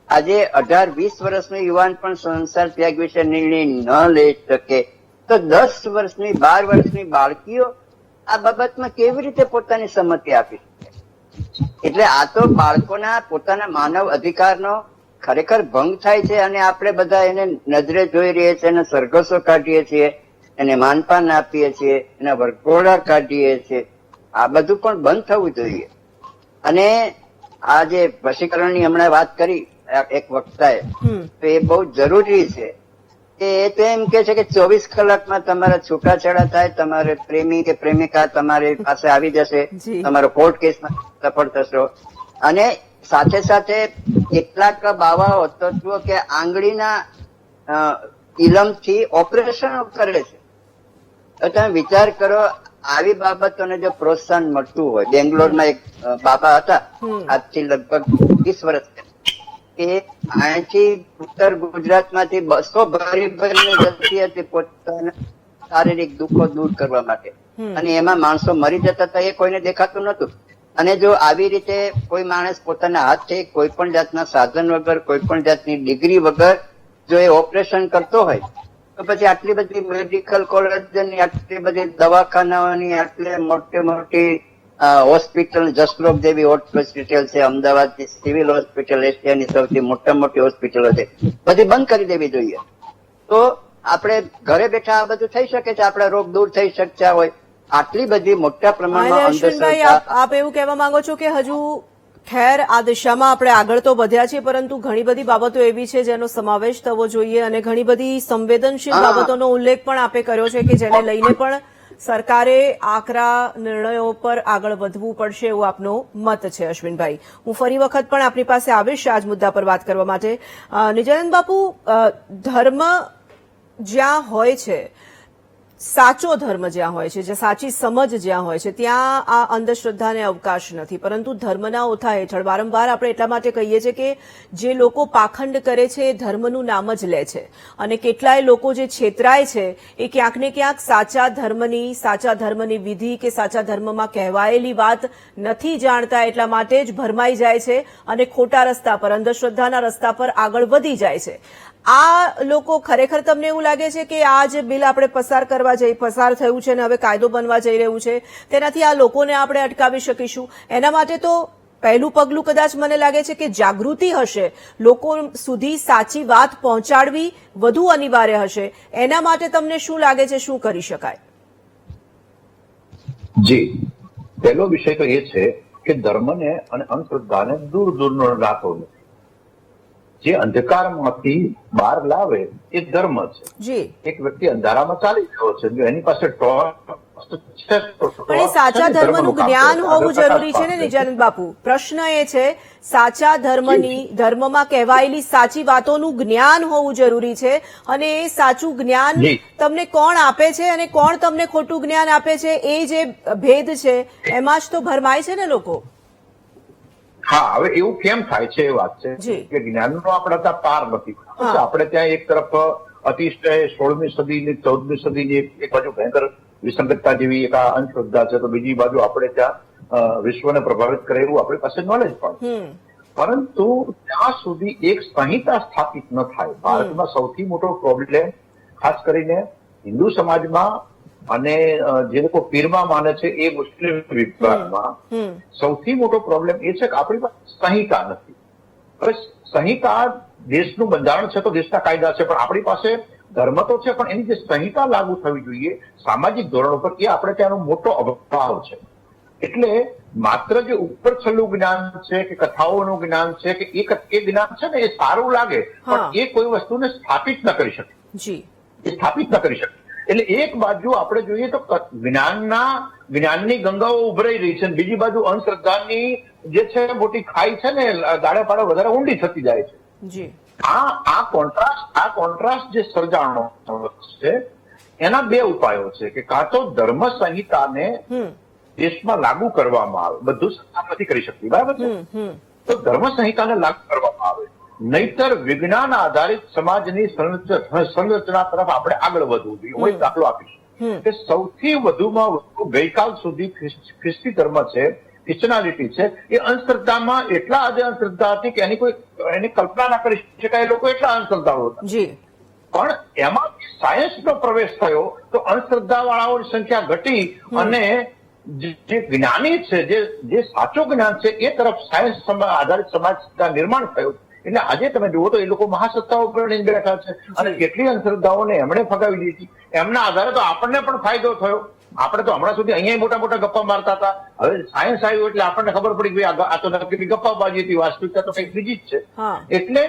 આજે 18-20 વર્ષનો યુવાન પણ સંસાર ત્યાગ વિશે નિર્ણય ન લઈ શકે, તો 10 વર્ષની 12 વર્ષની બાળકીઓ આ બાબતમાં કેવી રીતે પોતાની સંમતિ આપી શકે? એટલે આ તો બાળકોના પોતાના માનવ અધિકારનો ખરેખર ભંગ થાય છે, અને આપણે બધા એને નજરે જોઈ રહીએ છીએ, એને સરઘસો કાઢીએ છીએ, એને માનપાન આપીએ છીએ, એના વરઘોડા કાઢીએ છીએ. આ બધું પણ બંધ થવું જોઈએ. અને આ જે વશીકરણની હમણાં વાત કરી એક વક્તાએ, તો એ બહુ જરૂરી છે. એ તો એમ કે છે કે 24 કલાકમાં તમારા છૂટાછેડા થાય, તમારે પ્રેમી કે પ્રેમિકા તમારી પાસે આવી જશે, તમારો કોર્ટ કેસમાં સફળ થશો. અને સાથે સાથે કેટલાક બાવાઓ તો જુઓ કે આંગળીના ઇલમથી ઓપરેશન કરે છે. તો તમે વિચાર કરો, આવી બાબતોને જો પ્રોત્સાહન મળતું હોય. બેંગ્લોરમાં એક બાબા હતા, આજથી લગભગ 20 વર્ષ, કે અહીંથી ઉત્તર ગુજરાતમાંથી બસો ભરીને જતી હતી પોતાના શારીરિક દુઃખો દૂર કરવા માટે, અને એમાં માણસો મરી જતા હતા, એ કોઈને દેખાતું નતું. અને જો આવી રીતે કોઈ માણસ પોતાના હાથથી કોઈ પણ જાતના સાધન વગર, કોઈ પણ જાતની ડિગ્રી વગર જો એ ઓપરેશન કરતો હોય, તો પછી આટલી બધી મેડિકલ કોલેજની, આટલી બધી દવાખાનાઓની, આટલી મોટી મોટી હોસ્પિટલ, જસલોક જેવી હોસ્પિટલ છે, અમદાવાદની સિવિલ હોસ્પિટલ એશિયાની સૌથી મોટી હોસ્પિટલો છે, બધી બંધ કરી દેવી જોઈએ. તો આપણે ઘરે બેઠા આ બધું થઈ શકે છે, આપણા રોગ દૂર થઈ શકતા હોય. આટલી બધી મોટા પ્રમાણમાં અશ્વિનભાઈ, આપ એવું કહેવા માંગો છો કે હજુ ખેર આ દિશામાં આપણે આગળ તો વધ્યા છીએ, પરંતુ ઘણી બધી બાબતો એવી છે જેનો સમાવેશ થવો જોઈએ, અને ઘણી બધી સંવેદનશીલ બાબતોનો ઉલ્લેખ પણ આપે કર્યો છે કે જેને લઈને પણ સરકારે આકરા નિર્ણયો પર આગળ વધવું પડશે, એવું આપનો મત છે. અશ્વિનભાઈ, હું ફરી વખત પણ આપની પાસે આવીશ આ જ મુદ્દા પર વાત કરવા માટે. નિત્યાનંદ બાપુ, ધર્મ જ્યાં હોય છે, સાચો ધર્મ જ્યાં હોય છે, જે સાચી સમજ જ્યાં હોય છે, ત્યાં આ અંધશ્રદ્ધાને અવકાશ નથી. પરંતુ ધર્મના ઓથા હેઠળ વારંવાર આપણે એટલા માટે કહીએ છીએ કે જે લોકો પાખંડ કરે છે એ ધર્મનું નામ જ લે છે, અને કેટલાય લોકો જે છેતરાય છે એ ક્યાંક ને ક્યાંક સાચા ધર્મની વિધિ કે સાચા ધર્મમાં કહેવાયેલી વાત નથી જાણતા, એટલા માટે જ ભરમાઈ જાય છે અને ખોટા રસ્તા પર, અંધશ્રદ્ધાના રસ્તા પર આગળ વધી જાય છે. આ લોકો ખરેખર તમને એવું લાગે છે કે આ જે બિલ આપણે પસાર થયું છે અને હવે કાયદો બનવા જઈ રહ્યું છે, તેનાથી આ લોકોને આપણે અટકાવી શકીશું? એના માટે તો પહેલું પગલું કદાચ મને લાગે છે કે જાગૃતિ હશે, લોકો સુધી સાચી વાત પહોંચાડવી વધુ અનિવાર્ય હશે. એના માટે તમને શું લાગે છે, શું કરી શકાય? જી, પહેલો વિષય તો એ છે કે ધર્મને અને અંધશ્રદ્ધાને દૂરનો રાખવો નથી. જે અંધકારમાંથી બહાર લાવે એ ધર્મ છે. એક વ્યક્તિ અંધારામાં ચાલી રહ્યો છે, જો એની પાસે પણ એ સાચા ધર્મનું જ્ઞાન હોવું જરૂરી છે ને નિત્યાનંદ બાપુ? પ્રશ્ન એ છે, સાચા ધર્મમાં કહેવાયેલી સાચી વાતોનું જ્ઞાન હોવું જરૂરી છે, અને એ સાચું જ્ઞાન તમને કોણ આપે છે અને કોણ તમને ખોટું જ્ઞાન આપે છે, એ જે ભેદ છે એમાં જ તો ભરમાય છે ને લોકો. હા, હવે એવું કેમ થાય છે એ વાત છે કે જ્ઞાનનો આપણા ત્યાં પાર નથી. આપણે ત્યાં એક તરફ અતિશય 16મી સદીની 14મી સદીની એક બાજુ ભયંકર વિસંગતતા જેવી એક અંધશ્રદ્ધા છે, તો બીજી બાજુ આપણે ત્યાં વિશ્વને પ્રભાવિત કરે એવું આપણી પાસે નોલેજ પણ. પરંતુ ત્યાં સુધી એક સંહિતા સ્થાપિત ન થાય. ભારતમાં સૌથી મોટો પ્રોબ્લેમ ખાસ કરીને હિન્દુ સમાજમાં અને જે લોકો પીરમાં માને છે એ મુસ્લિમ વિભાગમાં સૌથી મોટો પ્રોબ્લેમ એ છે કે આપણી પાસે સંહિતા નથી. હવે સંહિતા દેશનું બંધારણ છે, તો દેશના કાયદા છે, પણ આપણી પાસે ધર્મ તો છે, પણ એની જે સંહિતા લાગુ થવી જોઈએ સામાજિક ધોરણો પર, એ આપણે ત્યાંનો મોટો અભાવ છે. એટલે માત્ર જે ઉપર છેલ્લું જ્ઞાન છે કે કથાઓનું જ્ઞાન છે કે એ જ્ઞાન છે ને, એ સારું લાગે, પણ એ કોઈ વસ્તુને સ્થાપિત ન કરી શકે. એ સ્થાપિત ન કરી શકે. એટલે એક બાજુ આપણે જોઈએ તો જ્ઞાનની ગંગાઓ ઉભરાઈ રહી છે, બીજી બાજુ અંધશ્રદ્ધાની જે છે મોટી ખાઈ છે ને દાડે પાડે વધારે ઊંડી થતી જાય છે. જી આ કોન્ટ્રાસ્ટ જે સર્જાણો છે એના બે ઉપાયો છે કે કાં તો ધર્મ સંહિતાને દેશમાં લાગુ કરવામાં આવે, બધું સરકાર નથી કરી શકતી, બરાબર છે, તો ધર્મ સંહિતાને લાગુ કરવામાં આવે, નહીતર વિજ્ઞાન આધારિત સમાજની સંરચના તરફ આપણે આગળ વધવું જોઈએ. હું એક દાખલો આપીશ કે સૌથી વધુમાં વધુ ગઈકાલ સુધી ખ્રિસ્તી ધર્મ છે, ક્રિશ્ચનાલિટી છે, એ અંધશ્રદ્ધામાં એટલા આજે અંધશ્રદ્ધા હતી કે એની કલ્પના ના કરી શકાય, એ લોકો એટલા અંધશ્રદ્ધાળુ હતા. જી પણ એમાં સાયન્સનો પ્રવેશ થયો તો અંધશ્રદ્ધા વાળાઓની સંખ્યા ઘટી અને જે જ્ઞાની છે, જે સાચું જ્ઞાન છે એ તરફ સાયન્સ આધારિત સમાજ નિર્માણ થયું. એટલે આજે તમે જુઓ તો એ લોકો મહાસત્તાઓ પર બેઠા છે અને કેટલી અંધશ્રદ્ધાઓને એમણે ફગાવી દીધી. એમના આધારે તો આપણને પણ ફાયદો થયો. આપણે તો હમણાં સુધી અહીંયા મોટા મોટા ગપ્પા મારતા હતા, હવે સાયન્સ આવ્યું એટલે આપણને ખબર પડી કે આ તો નક્કી ગપ્પાબાજી હતી, વાસ્તવિકતા તો કંઈક બીજી જ છે. એટલે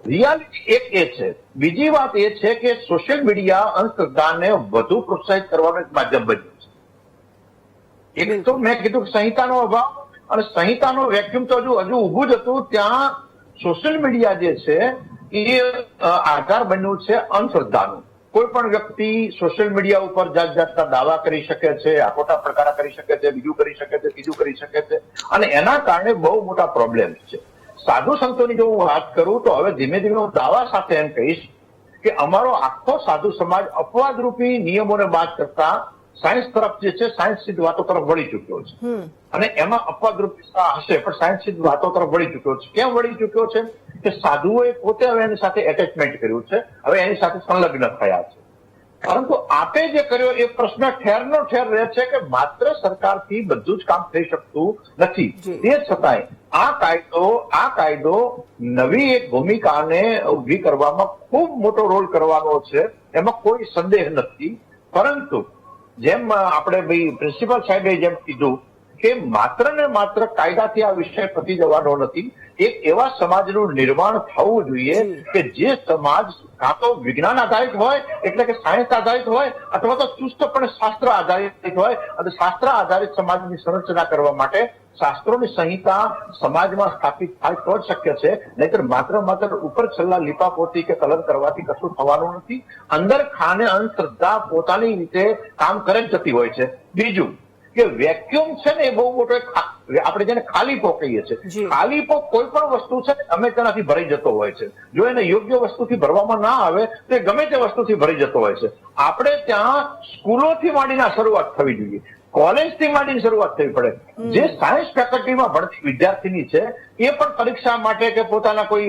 રિયાલિટી એક એ છે. બીજી વાત એ છે કે સોશિયલ મીડિયા અંધશ્રદ્ધાને વધુ પ્રોત્સાહિત કરવાનું એક માધ્યમ બન્યું છે. એક તો મેં કીધું સંહિતાનો અભાવ અને સંહિતાનો વેક્યુમ તો હજુ ઊભું જ હતું, ત્યાં સોશિયલ મીડિયા જે છે એ આધાર બન્યું છે અંધશ્રદ્ધાનું. કોઈ પણ વ્યક્તિ સોશિયલ મીડિયા ઉપર જાત જાતના દાવા કરી શકે છે, ખોટા પ્રકાર કરી શકે છે, બીજું કરી શકે છે, ત્રીજું કરી શકે છે, અને એના કારણે બહુ મોટા પ્રોબ્લેમ છે. સાધુ સંતોની જો હું વાત કરું તો હવે ધીમે ધીમે હું દાવા સાથે એમ કહીશ કે અમારો આખો સાધુ સમાજ અપવાદરૂપી નિયમોને બાદ કરતા સાયન્સ તરફ જે છે, સાયન્સ સિદ્ધ વાતો તરફ વળી ચુક્યો છે. અને એમાં અપવાદરૂપી હશે પણ સાયન્સ સિદ્ધ વાતો તરફ વળી ચુક્યો છે. કેમ વળી ચુક્યો છે કે સાધુઓએ પોતે હવે એની સાથે એટેચમેન્ટ કર્યું છે, હવે એની સાથે સંલગ્ન થયા છે. પરંતુ આપે જે કર્યો એ પ્રશ્ન ઠેરનો ઠેર રહે છે કે માત્ર સરકારથી બધું જ કામ થઈ શકતું નથી. તે છતાંય આ કાયદો નવી એક ભૂમિકાને ઉભી કરવામાં ખૂબ મોટો રોલ કરવાનો છે, એમાં કોઈ સંદેહ નથી. પરંતુ જેમ આપણે ભાઈ પ્રિન્સિપાલ સાહેબે જેમ કીધું કે માત્ર ને માત્ર કાયદાથી આ વિષય પતી જવાનો નથી. એક એવા સમાજનું નિર્માણ થવું જોઈએ કે જે સમાજ કાં તો વિજ્ઞાન આધારિત હોય, એટલે કે સાયન્સ આધારિત હોય, અથવા તો ચુસ્તપણે શાસ્ત્ર આધારિત હોય. અને શાસ્ત્ર આધારિત સમાજની સંરચના કરવા માટે શાસ્ત્રોની સંહિતા સમાજમાં સ્થાપિત થાય તો જ શક્ય છે, નહીતર માત્ર ઉપર છેલ્લા લીપાપોતી કે કલમ કરવાથી કશું થવાનું નથી. અંદર ખાને અંધશ્રદ્ધા પોતાની રીતે કામ કરે જ જતી હોય છે. બીજું કે વેક્યુમ છે ને એ બહુ મોટો આપણે જેને ખાલીપો કહીએ છીએ, ખાલીપો કોઈ પણ વસ્તુ છે ગમે તેનાથી ભરાઈ જતો હોય છે. જો એને યોગ્ય વસ્તુથી ભરવામાં ના આવે તો એ ગમે તે વસ્તુથી ભરી જતો હોય છે. આપણે ત્યાં સ્કૂલોથી માંડીને શરૂઆત થવી જોઈએ, કોલેજથી માંડીને શરૂઆત થવી પડે. જે સાયન્સ ફેકલ્ટીમાં ભણતી વિદ્યાર્થીની છે એ પણ પરીક્ષા માટે કે પોતાના કોઈ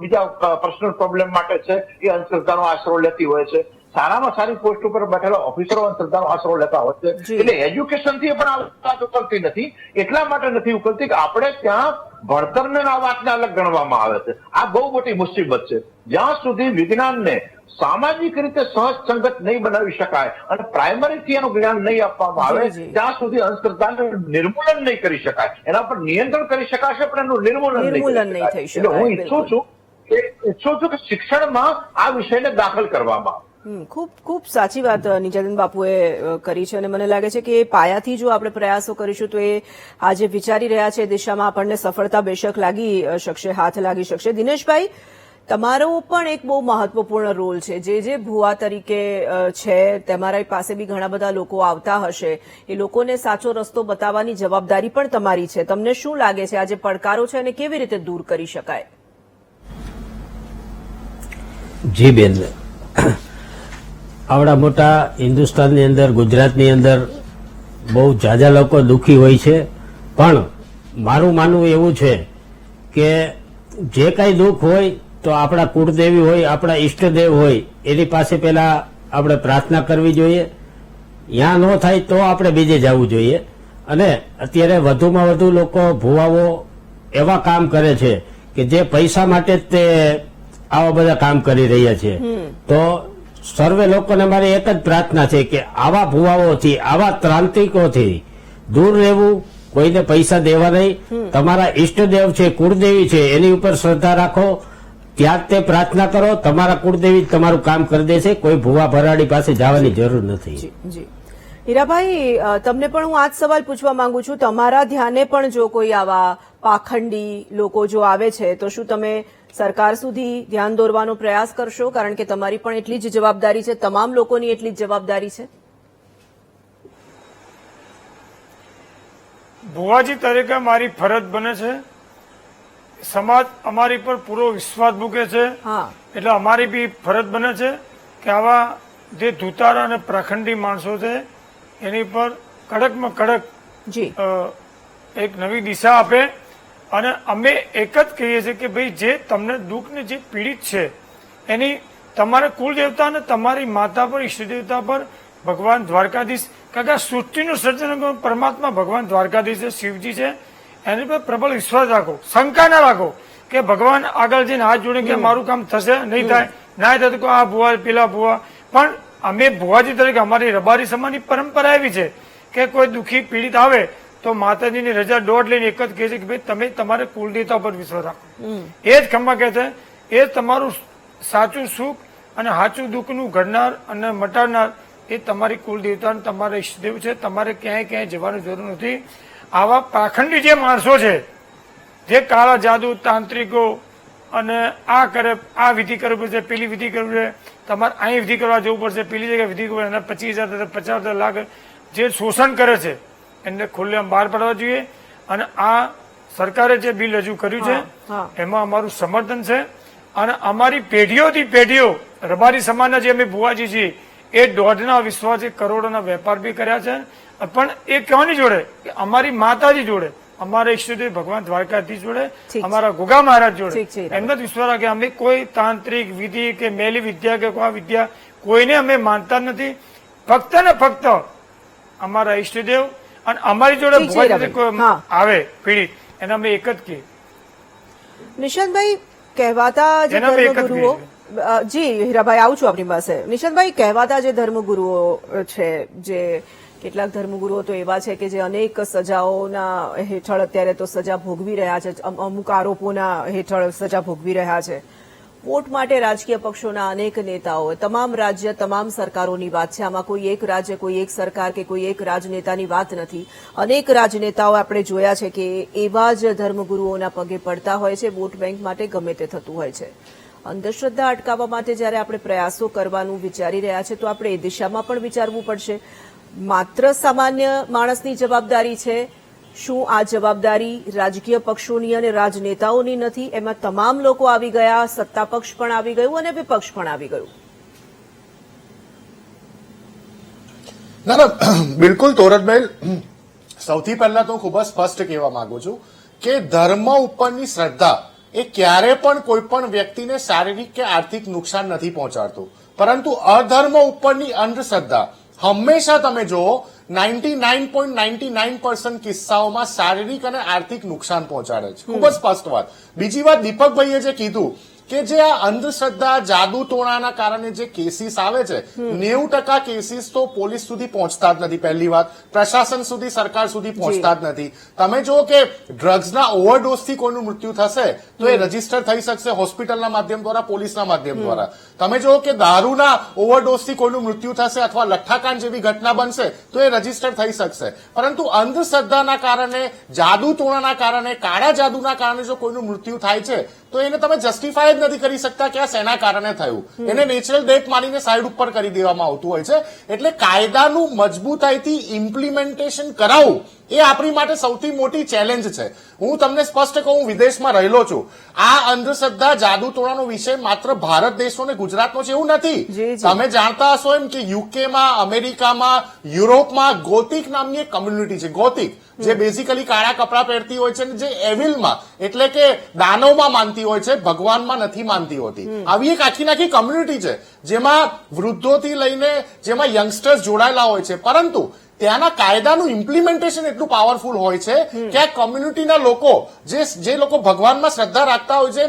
બીજા પર્સનલ પ્રોબ્લેમ માટે છે એ અંધશ્રદ્ધાનો આશરો લેતી હોય છે. સારામાં સારી પોસ્ટ ઉપર બેઠેલા ઓફિસરો અંધશ્રદ્ધાનો આશરો લેતા હોય છે. એટલે એજ્યુકેશનથી પણ આ વાત ઉકલતી નથી. એટલા માટે નથી ઉકલતી કે આપણે ત્યાં ભણતરને આ વાતને અલગ ગણવામાં આવે છે. આ બહુ મોટી મુસીબત છે. જ્યાં સુધી વિજ્ઞાનને સામાજિક રીતે સહજ સંગત નહીં બનાવી શકાય અને પ્રાઇમરીથી એનું જ્ઞાન નહીં આપવામાં આવે ત્યાં સુધી અંધશ્રદ્ધાનું નિર્મૂલન નહીં કરી શકાય. એના પર નિયંત્રણ કરી શકાશે પણ એનું નિર્મૂલન નહીં થઈ શકે. એટલે હું ઈચ્છું છું કે શિક્ષણમાં આ વિષયને દાખલ કરવામાં આવે. ખૂબ સાચી વાત નિજાદન બાપુએ કરી છે અને મને લાગે છે કે એ પાયાથી જો આપણે પ્રયાસો કરીશું તો એ આજે વિચારી રહ્યા છે દિશામાં આપણને સફળતા બેશક લાગી શકશે, હાથ લાગી શકશે. દિનેશભાઈ, તમારો પણ એક બહુ મહત્વપૂર્ણ રોલ છે. જે ભુવા તરીકે છે તમારા પાસે બી ઘણા બધા લોકો આવતા હશે, એ લોકોને સાચો રસ્તો બતાવવાની જવાબદારી પણ તમારી છે. તમને શું લાગે છે આ જે પડકારો છે એને કેવી રીતે દૂર કરી શકાય? જી બેન, આવડા મોટા હિન્દુસ્તાનની અંદર, ગુજરાતની અંદર બહુ ઝાઝા લોકો દુઃખી હોય છે. પણ મારું માનવું એવું છે કે જે કાંઈ દુઃખ હોય તો આપણા કુળદેવી હોય, આપણા ઈષ્ટદેવ હોય, એની પાસે પહેલા આપણે પ્રાર્થના કરવી જોઈએ. ત્યાં ન થાય તો આપણે બીજે જવું જોઈએ. અને અત્યારે વધુમાં વધુ લોકો ભુવાઓ એવા કામ કરે છે કે જે પૈસા માટે જ તે આવા બધા કામ કરી રહ્યા છે. તો સર્વે લોકોને મારી એક જ પ્રાર્થના છે કે આવા ભુવાઓથી, આવા ત્રાંતિકોથી દૂર રહેવું. કોઈને પૈસા દેવા નહીં. તમારા ઈષ્ટદેવ છે, કુળદેવી છે, એની ઉપર શ્રદ્ધા રાખો. ત્યાં જ તે પ્રાર્થના કરો, તમારા કુળદેવી જ તમારું કામ કરી દેશે. કોઈ ભૂવા ભરાડી પાસે જવાની જરૂર નથી. જી જી હીરાભાઈ, તમને પણ હું આ જ સવાલ પૂછવા માંગુ છું. તમારા ધ્યાને પણ જો કોઈ આવા પાખંડી લોકો જો આવે છે તો શું તમે સરકાર સુધી ધ્યાન દોરવાનો પ્રયાસ કરશો? કારણ કે તમારી પણ એટલી જ જવાબદારી છે, તમામ લોકોની એટલી જ જવાબદારી છે. ભુવાજી તરીકે મારી ફરજ બને છે. સમાજ અમારી પર પૂરો વિશ્વાસ મૂકે છે, હા, એટલે અમારી બી ફરજ બને છે કે આવા જે ધૂતારા અને પ્રખંડી માણસો છે એની પર કડકમાં કડક જી એક નવી દિશા આપે. અને અમે એક જ કહીએ છીએ કે ભાઈ જે તમને દુઃખને જે પીડિત છે એની તમારે કુલદેવતા અને તમારી માતા પર, ઈષ્ટદેવતા પર ભગવાન દ્વારકાધીશ, કારણ કે આ સૃષ્ટિનું સર્જન પરમાત્મા ભગવાન દ્વારકાધીશ છે, શિવજી છે, એની પર પ્રબળ વિશ્વાસ રાખો, શંકા ના રાખો કે ભગવાન આગળ જઈને હાથ જોડે કે મારું કામ થશે નહીં થાય, ના થાય તો આ ભુવા પેલા ભુવા. પણ અમે ભુવાજી તરીકે અમારી રબારી સમાજની પરંપરા એવી છે કે કોઈ દુઃખી પીડિત આવે તો માતાજીની રજા દોડ લઈને એક જ કહે છે કે ભાઈ તમે તમારે કુલદેવતા પર વિશ્વાસ રાખો. એ જ ખમ્મા કહે છે, એ તમારું સાચું સુખ અને સાચું દુઃખનું ઘડનાર અને મટાડનાર એ તમારી કુલદેવતા અને તમારા ઈષ્ટદેવ છે. તમારે ક્યાંય જવાની જરૂર નથી. આવા પાખંડી જે માણસો છે, જે કાળા જાદુ તાંત્રિકો અને આ કરે, આ વિધિ કરવી પડશે, પેલી વિધિ કરવી છે, તમારે અહીં વિધિ કરવા જવું પડશે, પેલી જગ્યાએ વિધિ કરવી, એના 25,000 50,000 લાખ જે શોષણ કરે છે એને ખુલ્લેઆમ બહાર પાડવા જોઈએ. અને આ સરકારે જે બિલ રજૂ કર્યું છે એમાં અમારું સમર્થન છે. અને અમારી પેઢીઓથી પેઢીઓ રબારી સમાજના જે અમે ભુવાજી છીએ એ દોઢના વિશ્વાસે કરોડોના વેપાર બી કર્યા છે. પણ એ કહેવાની જોડે કે અમારી માતાજી જોડે, અમારા ઈષ્ટદેવ ભગવાન દ્વારકાધીશ જોડે, અમારા ગોગા મહારાજ જોડે એમનો જ વિશ્વાસ રાખે. અમે કોઈ તાંત્રિક વિધિ કે મેલી વિદ્યા કે કોઈ વિદ્યા કોઈને અમે માનતા નથી. ફક્ત ને ફક્ત અમારા ઈષ્ટદેવ અને અમારી જોડે ભુવાજી કોઈ આવે પીડિત એને અમે એક જ કહીએ. નિશાંતભાઈ, કહેવાતા જે ધર્મગુરુઓ, જી હીરાભાઈ આવું છું આપની પાસે. નિશાંતભાઈ, કહેવાતા જે ધર્મગુરુઓ છે, જે કેટલાક ધર્મગુરુઓ તો એવા છે કે જે અનેક સજાઓના હેઠળ અત્યારે તો સજા ભોગવી રહ્યા છે, અમુક આરોપોના હેઠળ સજા ભોગવી રહ્યા છે. વોટ માટે રાજકીય પક્ષોના અનેક નેતાઓ, તમામ રાજ્ય, તમામ સરકારોની વાત છે. આમાં કોઈ એક રાજ્ય, કોઈ એક સરકાર કે કોઈ એક રાજનેતાની વાત નથી. અનેક રાજનેતાઓ આપણે જોયા છે કે એવા જ ધર્મગુરુઓના પગે પડતા હોય છે. વોટ બેંક માટે ગમે તે થતું હોય છે. અંધશ્રદ્ધા અટકાવવા માટે જયારે આપણે પ્રયાસો કરવાનું વિચારી રહ્યા છે તો આપણે એ દિશામાં પણ વિચારવું પડશે. માત્ર સામાન્ય માણસની જવાબદારી છે. શું આ જવાબદારી રાજકીય પક્ષોની અને રાજનેતાઓની નથી? એમાં તમામ લોકો આવી ગયા, સત્તા પક્ષ પણ આવી ગયું અને વિપક્ષ પણ આવી ગયું. ના, બિલકુલ તોરણબેન, સૌથી પહેલા તો ખૂબ જ સ્પષ્ટ કહેવા માંગુ છું કે ધર્મ ઉપરની શ્રદ્ધા એ ક્યારે પણ કોઈ પણ વ્યક્તિને શારીરિક કે આર્થિક નુકસાન નથી પહોંચાડતું, પરંતુ અધર્મ ઉપરની અંધશ્રદ્ધા હંમેશા તમે જુઓ 99.99% કિસ્સાઓમાં શારીરિક અને આર્થિક નુકસાન પહોંચાડે છે. ખૂબ જ સ્પષ્ટ વાત. બીજી વાત, દીપકભાઈએ જે કીધું કે જે આ અંધશ્રદ્ધા, જાદુ ટોણાના કારણે જે કેસીસ આવે છે, 90% કેસીસ તો પોલીસ સુધી પહોંચતા જ નથી. પહેલી વાત, પ્રશાસન સુધી, સરકાર સુધી પહોંચતા જ નથી. તમે જુઓ કે ડ્રગ્સના ઓવરડોઝથી કોઈનું મૃત્યુ થશે તો એ રજીસ્ટર થઈ શકશે હોસ્પિટલના માધ્યમ દ્વારા, પોલીસના માધ્યમ દ્વારા. તમે જુઓ કે દારૂના ઓવરડોઝથી કોઈનું મૃત્યુ થશે અથવા લઠ્ઠાકાંડ જેવી ઘટના બનશે તો એ રજીસ્ટર થઈ શકશે. પરંતુ અંધશ્રદ્ધાના કારણે, જાદુ ટોણાના કારણે, કાળા જાદુના કારણે જો કોઈનું મૃત્યુ થાય છે તો એને તમે જસ્ટિફાય જ નથી કરી શકતા કે આ શેના કારણે થયું. એને નેચરલ ડેથ માનીને સાઈડ ઉપર કરી દેવામાં આવતું હોય છે. એટલે કાયદાનું મજબૂતાઈથી ઇમ્પ્લિમેન્ટેશન કરાવવું એ આપણી માટે સૌથી મોટી ચેલેન્જ છે. હું તમને સ્પષ્ટ કહું, હું વિદેશમાં રહેલો છું. આ અંધશ્રદ્ધા, જાદુ ટોણાનો વિષય માત્ર ભારત દેશનો ને ગુજરાતનો છે એવું નથી. તમે જાણતા હશો એમ કે યુકેમાં, અમેરિકામાં, યુરોપમાં ગોતિક નામની એક કમ્યુનિટી છે. ગોતિક જે બેઝિકલી કાળા કપડા પહેરતી હોય છે અને જે એવિલમાં એટલે કે દાનવમાં માનતી હોય છે, ભગવાનમાં નથી માનતી હોતી. આવી એક આખી કમ્યુનિટી છે જેમાં વૃદ્ધોથી લઈને જેમાં યંગસ્ટર્સ જોડાયેલા હોય છે. પરંતુ ત્યાંના કાયદાનું ઇમ્પ્લિમેન્ટેશન એટલું પાવરફુલ હોય છે કે આ કમ્યુનિટીના લોકો, જે લોકો ભગવાનમાં શ્રદ્ધા રાખતા હોય છે,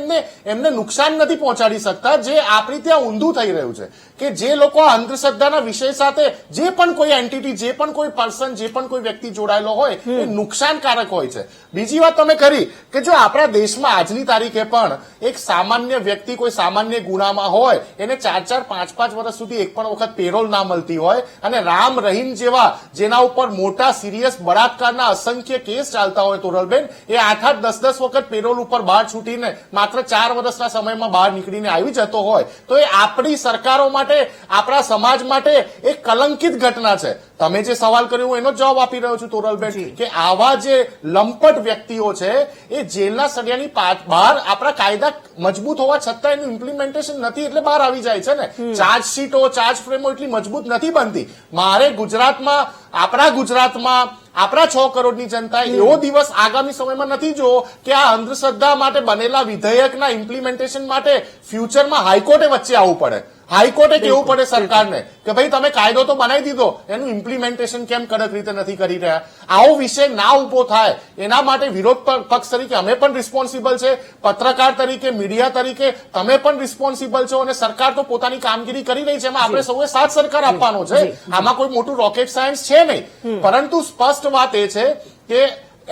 એમને નુકસાન નથી પહોંચાડી શકતા. જે આપણી ત્યાં ઊંધું થઈ રહ્યું છે કે જે લોકો આ અંધશ્રદ્ધાના વિષય સાથે જે પણ કોઈ એન્ટિટી, જે પણ કોઈ પર્સન, જે પણ કોઈ વ્યક્તિ જોડાયેલો હોય એ નુકસાનકારક હોય છે. બીજી વાત તમે કરી કે જો આપણા દેશમાં આજની તારીખે પણ એક સામાન્ય વ્યક્તિ કોઈ સામાન્ય ગુનામાં હોય એને 4-4, 5-5 વર્ષ સુધી એક પણ વખત પેરોલ ના મળતી હોય અને રામ રહીમ જેવા જેના ઉપર મોટા સિરિયસ બળાત્કારના અસંખ્ય કેસ ચાલતા હોય તોરલબેન, એ 8-8, 10-10 વખત પેરોલ ઉપર બહાર છૂટીને માત્ર 4 વર્ષના સમયમાં બહાર નીકળીને આવી જતો હોય તો એ આપણી સરકારો માટે, આપણા સમાજ માટે એક કલંકિત ઘટના છે. તમે જે સવાલ કર્યો હું એનો જવાબ આપી રહ્યો છું તોરલબેન કે આવા જે લંપટ વ્યક્તિઓ છે એ જેલના સળિયાની બહાર આપણા કાયદા મજબૂત હોવા છતાં એનું ઇમ્પ્લિમેન્ટેશન નથી એટલે બહાર આવી જાય છે ને. ચાર્જશીટો, ચાર્જ ફ્રેમો એટલી મજબૂત નથી બનતી. મારે ગુજરાતમાં, આપણા ગુજરાતમાં આપણા 6 કરોડની જનતા એવો દિવસ આગામી સમયમાં નથી જોવો કે આ અંધશ્રદ્ધા માટે બનેલા વિધેયકના ઇમ્પ્લિમેન્ટેશન માટે ફ્યુચરમાં હાઈકોર્ટે વચ્ચે આવવું પડે. હાઈકોર્ટે કેવું પડે સરકારને કે ભાઈ તમે કાયદો તો બનાવી દીધો, એનું ઇમ્પ્લિમેન્ટેશન કેમ કડક રીતે નથી કરી રહ્યા. આવો વિષય ના ઉભો થાય એના માટે વિરોધ પક્ષ તરીકે અમે પણ રિસ્પોન્સિબલ છે, પત્રકાર તરીકે, મીડિયા તરીકે તમે પણ રિસ્પોન્સિબલ છો અને સરકાર તો પોતાની કામગીરી કરી રહી છે. એમાં આપણે સૌએ સાથ સરકાર આપવાનો છે. આમાં કોઈ મોટું રોકેટ સાયન્સ છે નહીં, પરંતુ સ્પષ્ટ વાત એ છે કે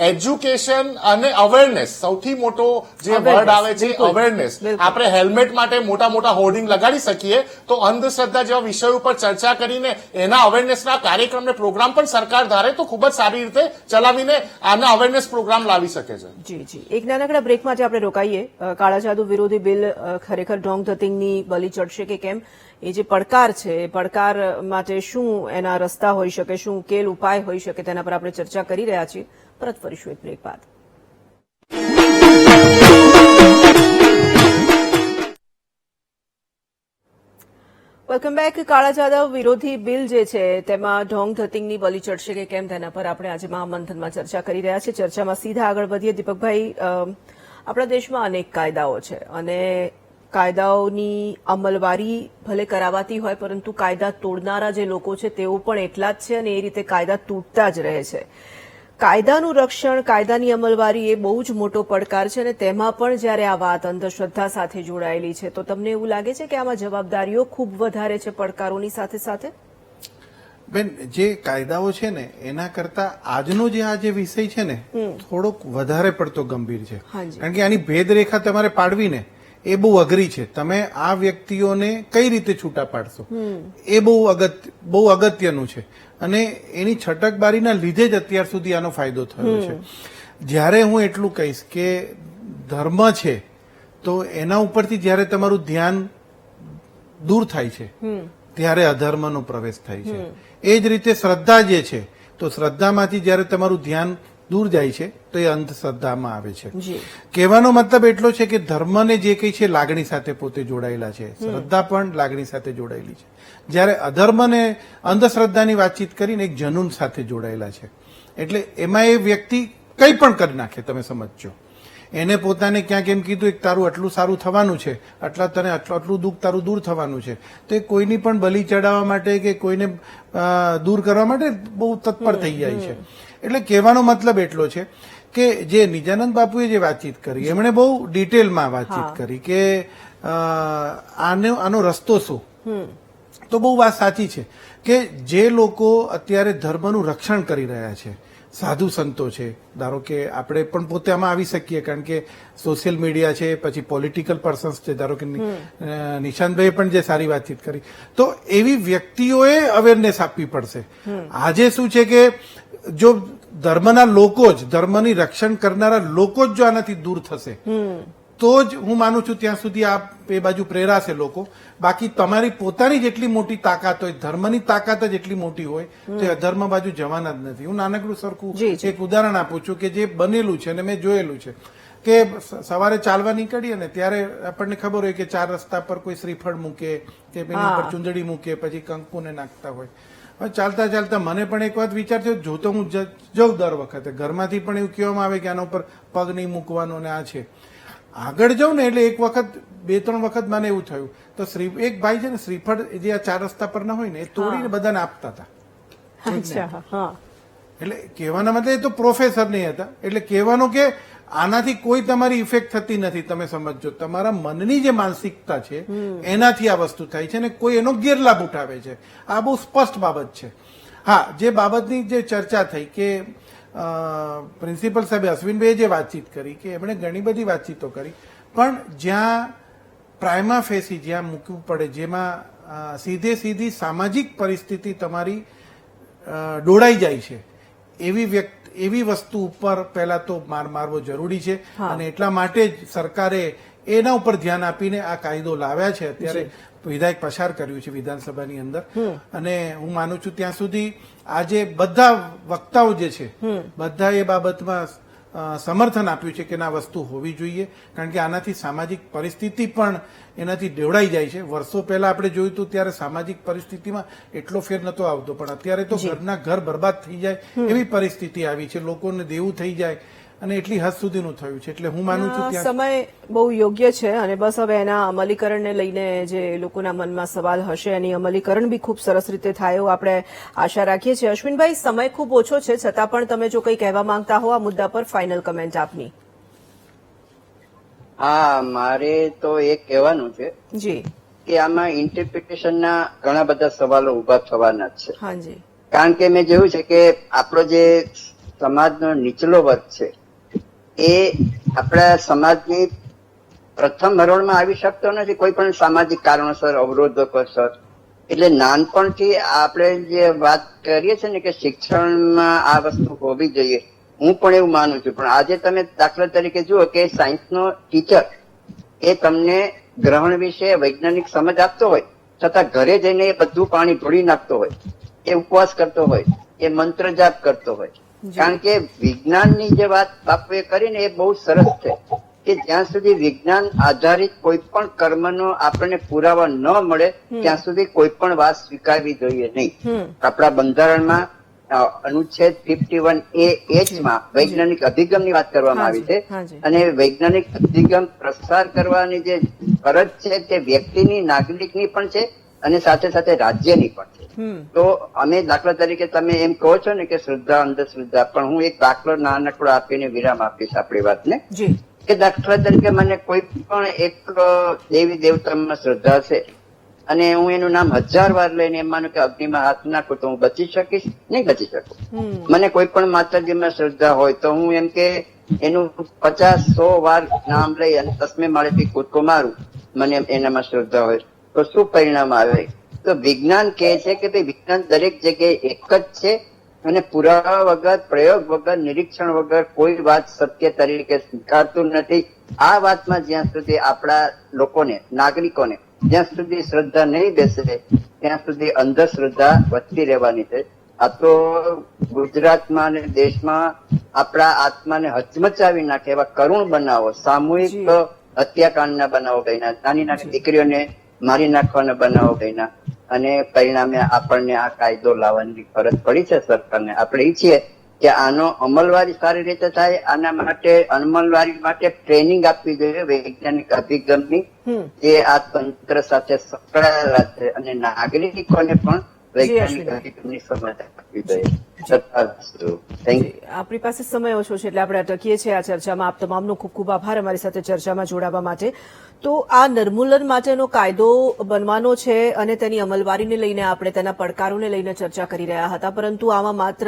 એજ્યુકેશન અને અવેરનેસ સૌથી મોટો જે વર્ડ આવે છે અવેરનેસ. આપણે હેલ્મેટ માટે મોટા મોટા હોર્ડિંગ લગાડી શકીએ તો અંધશ્રદ્ધા જેવા વિષય ઉપર ચર્ચા કરીને એના અવેરનેસના કાર્યક્રમને પ્રોગ્રામ પણ સરકાર ધારે તો ખૂબ જ સારી રીતે ચલાવીને આના અવેરનેસ પ્રોગ્રામ લાવી શકે છે. જી જી, એક નાનકડા બ્રેક માટે આપણે રોકાઈએ. કાળા જાદુ વિરોધી બિલ ખરેખર ઢોંગ ધતિંગની બલી ચડશે કે કેમ, એ જે પડકાર છે એ પડકાર માટે શું એના રસ્તા હોઈ શકે, શું ઉકેલ ઉપાય હોઈ શકે, તેના પર આપણે ચર્ચા કરી રહ્યા છીએ. પરત ફરીશું એક બ્રેક બાદ. Welcome back. કાળા જાદવ વિરોધી બિલ જે છે તેમાં ઢોંગ ધતિંગની બલી ચડશે કે કેમ તેના પર આપણે આજે મહામંથનમાં ચર્ચા કરી રહ્યા છીએ. ચર્ચામાં સીધા આગળ વધીએ. દીપકભાઈ, આપણા દેશમાં અનેક કાયદાઓ છે અને કાયદાઓની અમલવારી ભલે કરાવાતી હોય પરંતુ કાયદા તોડનારા જે લોકો છે તેઓ પણ એટલા જ છે અને એ રીતે કાયદા તૂટતા જ રહે છે. કાયદાનું રક્ષણ, કાયદાની અમલવારી એ બહુ જ મોટો પડકાર છે અને તેમાં પણ જ્યારે આ વાત અંધશ્રદ્ધા સાથે જોડાયેલી છે તો તમને એવું લાગે છે કે આમાં જવાબદારીઓ ખૂબ વધારે છે પડકારોની સાથે સાથે? બેન, જે કાયદાઓ છે ને એના કરતા આજનો જે આ જે વિષય છે ને થોડોક વધારે પડતો ગંભીર છે. કારણ કે આની ભેદરેખા તમારે પાડવી ને એ બહુ અઘરી છે. તમે આ વ્યક્તિઓને કઈ રીતે છૂટા પાડશો એ બહુ અગત્યનું છે અને એની છટકબારીના લીધે જ અત્યાર સુધી આનો ફાયદો થયો છે. જ્યારે હું એટલું કહીશ કે ધર્મ છે તો એના ઉપરથી જ્યારે તમારું ધ્યાન દૂર થાય છે ત્યારે અધર્મનો પ્રવેશ થાય છે. એ જ રીતે શ્રદ્ધા જે છે તો શ્રદ્ધામાંથી જ્યારે તમારું ધ્યાન દૂર જાય છે તો એ અંધશ્રદ્ધામાં આવે છે. કહેવાનો મતલબ એટલો છે કે ધર્મને જે કંઈ છે લાગણી સાથે પોતે જોડાયેલા છે, શ્રદ્ધા પણ લાગણી સાથે જોડાયેલી છે. જ્યારે અધર્મને અંધશ્રદ્ધાની વાતચીત કરીને એક જનૂન સાથે જોડાયેલા છે. એટલે એમાં એ વ્યક્તિ કંઈ પણ કરી નાખે, તમે સમજજો. એને પોતાને ક્યાંક એમ કીધું એક તારું આટલું સારું થવાનું છે, આટલું દુઃખ તારું દૂર થવાનું છે, તો એ કોઈની પણ બલી ચડાવવા માટે કે કોઈને દૂર કરવા માટે બહુ તત્પર થઈ જાય છે. એટલે કહેવાનો મતલબ એટલો છે કે જે નિજાનંદ બાપુએ જે વાતચીત કરી એમણે બહુ ડિટેલમાં વાતચીત કરી કે આનો રસ્તો શું. તો બહુ વાત સાચી છે કે જે લોકો અત્યારે ધર્મનું રક્ષણ કરી રહ્યા છે, સાધુ સંતો છે, ધારો કે આપણે પણ પોતે આમાં આવી શકીએ કારણ કે સોશિયલ મીડિયા છે, પછી પોલિટિકલ પર્સન્સ છે, ધારો કે નિશાંતભાઈએ પણ જે સારી વાતચીત કરી, તો એવી વ્યક્તિઓએ અવેરનેસ આપવી પડશે. આજે શું છે કે જો ધર્મના લોકો જ, ધર્મની રક્ષણ કરનારા લોકો જ જો આનાથી દૂર થશે તો જ હું માનું છું ત્યાં સુધી આ એ બાજુ પ્રેરાશે લોકો. બાકી તમારી પોતાની જેટલી મોટી તાકાત હોય, ધર્મની તાકાત જ એટલી મોટી હોય તો અધર્મ બાજુ જવાના જ નથી. હું નાનકડું સરખું એક ઉદાહરણ આપું છું કે જે બનેલું છે અને મેં જોયેલું છે કે સવારે ચાલવા નીકળીએ ને ત્યારે આપણને ખબર હોય કે 4 રસ્તા પર કોઈ શ્રીફળ મૂકે કે એની ઉપર ચુંદડી મૂકે, પછી કંકુને નાખતા હોય. ચાલતા ચાલતા મને પણ એક વાત વિચાર થયો, જો તો હું જઉં દર વખતે, ઘરમાંથી પણ એવું કહેવામાં આવે કે આના ઉપર પગ નહીં મૂકવાનો ને આ છે. આગળ જાઉં ને એટલે એક વખત 2-3 વખત મને એવું થયું તો એક ભાઈ છે ને શ્રીફળ જે આ 4 રસ્તા પર ના હોય ને એ તોડીને બધાને આપતા હતા. એટલે કહેવાના મતલબ એ તો પ્રોફેસર નહીં હતા. એટલે કહેવાનો કે આનાથી કોઈ તમારી ઇફેક્ટ થતી નથી. તમે સમજો, તમારા મનની જે માનસિકતા છે એનાથી આ વસ્તુ થાય છે અને કોઈ એનો ગેરલાભ ઉઠાવે છે. આ બહુ સ્પષ્ટ બાબત છે. હા, જે બાબતની જે ચર્ચા થઈ કે પ્રિન્સિપલ સાહેબે અશ્વિનભાઈએ જે વાતચીત કરી કે એમણે ઘણી બધી વાતચીતો કરી, પણ જ્યાં પ્રાઇમા ફેસી જ્યાં મૂકવું પડે, જેમાં સીધી સામાજિક પરિસ્થિતિ તમારી ડોળાઈ જાય છે, એવી વસ્તુ ઉપર પહેલા તો માર મારવો જરૂરી છે. અને એટલા માટે જ સરકારે એના ઉપર ધ્યાન આપીને આ કાયદો લાવ્યા છે. અત્યારે વિધેયક પસાર કર્યું છે વિધાનસભાની અંદર. અને હું માનું છું ત્યાં સુધી આજે બધા વક્તાઓ જે છે બધા એ બાબતમાં સમર્થન આપ્યું છે કે આ વસ્તુ હોવી જોઈએ, કારણ કે આનાથી સામાજિક પરિસ્થિતિ પણ એનાથી ડેવડાઈ જાય છે. વર્ષો પહેલા આપણે જોયું હતું ત્યારે સામાજિક પરિસ્થિતિમાં એટલો ફેર નતો આવતો, પણ અત્યારે તો ઘરના ઘર બરબાદ થઈ જાય એવી પરિસ્થિતિ આવી છે, લોકોને દેવું થઈ જાય અને એટલી હદ સુધીનું થયું છે. એટલે હું માનું છું ત્યાં સમય બહુ યોગ્ય છે અને બસ હવે એના અમલીકરણને લઈને જે લોકોના મનમાં સવાલ હશે એની અમલીકરણ બી ખૂબ સરસ રીતે થાય એવું આપણે આશા રાખીએ છીએ. અશ્વિનભાઈ, સમય ખૂબ ઓછો છે, છતાં પણ તમે જો કંઈ કહેવા માંગતા હો આ મુદ્દા પર, ફાઇનલ કમેન્ટ આપની. હા, મારે તો એ કહેવાનું છે જી કે આમાં ઇન્ટરપ્રિટેશનના ઘણા બધા સવાલો ઉભા થવાના જ છે. હાજી, કારણ કે મેં જોયું છે કે આપણો જે સમાજનો નીચલો વર્ગ છે એ આપણા સમાજની પ્રથમ હરોળમાં આવી શકતો નથી, કોઈ પણ સામાજિક કારણોસર, અવરોધકોસર. એટલે નાનપણથી આપણે જે વાત કરીએ છીએ ને કે શિક્ષણમાં આ વસ્તુ હોવી જોઈએ, હું પણ એવું માનું છું. પણ આજે તમે દાખલા તરીકે જુઓ કે સાયન્સનો ટીચર એ તમને ગ્રહણ વિશે વૈજ્ઞાનિક સમજ આપતો હોય, છતાં ઘરે જઈને એ બધું પાણી ઢોળી નાખતો હોય, એ ઉપવાસ કરતો હોય, એ મંત્ર જાપ કરતો હોય. કારણ કે વિજ્ઞાનની જે વાત બાપુએ કરીને એ બહુ સરસ છે કે જ્યાં સુધી વિજ્ઞાન આધારિત કોઈ પણ કર્મનો આપણને પુરાવા ન મળે ત્યાં સુધી કોઈ પણ વાત સ્વીકારવી જોઈએ નહીં. આપણા બંધારણમાં અનુચ્છેદ 51A માં વૈજ્ઞાનિક અભિગમની વાત કરવામાં આવી છે અને વૈજ્ઞાનિક અભિગમ પ્રસાર કરવાની જે ફરજ છે તે વ્યક્તિની, નાગરિકની પણ છે અને સાથે સાથે રાજ્યની પણ છે. તો અમે દાખલા તરીકે તમે એમ કહો છો ને કે શ્રદ્ધા, અંધશ્રદ્ધા, પણ હું એક દાખલો નાનકડો આપીને વિરામ આપીશ આપણી વાતને. કે દાખલા તરીકે મને કોઈ પણ એક દેવી દેવતામાં શ્રદ્ધા છે અને હું એનું નામ 1000 વાર લઈને એમ માનું કે અગ્નિમાં હાથ નાખું તો હું બચી શકીશ? નહીં બચી શકું. મને કોઈ પણ માતાજીમાં શ્રદ્ધા હોય તો હું એમ કે એનું 50-100 વાર નામ લઈ અને 10મે માળેથી કૂદકો મારું, મને એનામાં શ્રદ્ધા હોય તો શું પરિણામ આવે? તો વિજ્ઞાન કહે છે કે ભાઈ વિજ્ઞાન દરેક જગ્યાએ એક જ છે અને પુરાવા વગર, પ્રયોગ વગર, નિરીક્ષણ વગર કોઈ વાત સત્ય તરીકે સ્વીકારતું નથી. આ વાતમાં જ્યાં સુધી આપણા લોકોને, નાગરિકોને જ્યાં સુધી શ્રદ્ધા નહીં બેસે ત્યાં સુધી અંધશ્રદ્ધા વધતી રહેવાની છે. આ તો ગુજરાતમાં અને દેશમાં આપણા આત્માને હચમચાવી નાખે એવા કરુણ બનાવો, સામૂહિક હત્યાકાંડના બનાવો બન્યા, નાની નાની દીકરીઓને મારી નાખવાના બનાવો બન્યા અને પરિણામે આપણને આ કાયદો લાવવાની ફરજ પડી છે સરકારને. આપણે ઈચ્છીએ કે આનો અમલવારી સારી રીતે થાય. આના માટે અમલવારી માટે ટ્રેનિંગ આપવી જોઈએ વૈજ્ઞાનિક અભિગમની, જે આ તંત્ર સાથે સંકળાયેલા છે અને નાગરિકોને પણ વૈજ્ઞાનિક અભિગમની સમજ આપવી જોઈએ. આપણી પાસે સમય ઓછો છે એટલે આપણે અટકીએ છીએ આ ચર્ચામાં. આપ તમામનો ખૂબ ખૂબ આભાર અમારી સાથે ચર્ચામાં જોડાવા માટે. તો આ નિર્મૂલન માટેનો કાયદો બનવાનો છે અને તેની અમલવારીને લઈને આપણે તેના પડકારોને લઈને ચર્ચા કરી રહ્યા હતા, પરંતુ આમાં માત્ર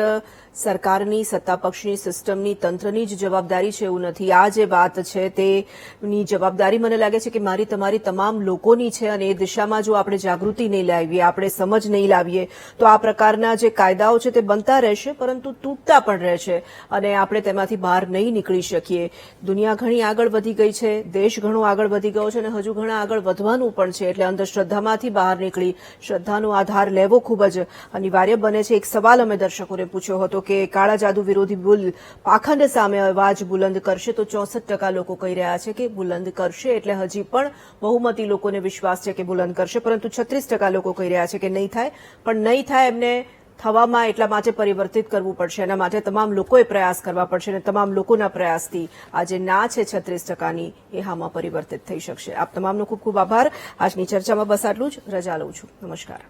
સરકારની, સત્તાપક્ષની, સિસ્ટમની, તંત્રની જ જવાબદારી છે એવું નથી. આ જે વાત છે તેની જવાબદારી મને લાગે છે કે મારી, તમારી, તમામ લોકોની છે અને એ દિશામાં જો આપણે જાગૃતિ નહીં લાવીએ, આપણે સમજ નહીં લાવીએ તો આ પ્રકારના જે કાયદાઓ છે તે બનતા રહેશે પરંતુ તૂટતા પણ રહેશે અને આપણે તેમાંથી બહાર નહીં નીકળી શકીએ. દુનિયા ઘણી આગળ વધી ગઈ છે, દેશ ઘણો આગળ વધી ગયો છે અને હજુ ઘણા આગળ વધવાનું પણ છે. એટલે અંધશ્રદ્ધામાંથી બહાર નીકળી શ્રદ્ધાનો આધાર લેવો ખૂબ જ અનિવાર્ય બને છે. એક સવાલ અમે દર્શકોને પૂછ્યો હતો કે કાળા જાદુ વિરોધી બિલ પાખંડ સામે અવાજ બુલંદ કરશે, તો 64% લોકો કહી રહ્યા છે કે બુલંદ કરશે. એટલે હજી પણ બહુમતી લોકોને વિશ્વાસ છે કે બુલંદ કરશે, પરંતુ 36% લોકો કહી રહ્યા છે કે નહીં થાય. પણ નહીં થાય એમને થવામાં એટલા માટે પરિવર્તિત કરવું પડશે. એના માટે તમામ લોકોએ પ્રયાસ કરવા પડશે અને તમામ લોકોના પ્રયાસથી આ જે ના છે 36%ની એ હામાં પરિવર્તિત થઈ શકશે. આપ તમામનો ખૂબ ખૂબ આભાર. આજની ચર્ચામાં બસ આટલું જ. રજા લઉં છું. નમસ્કાર.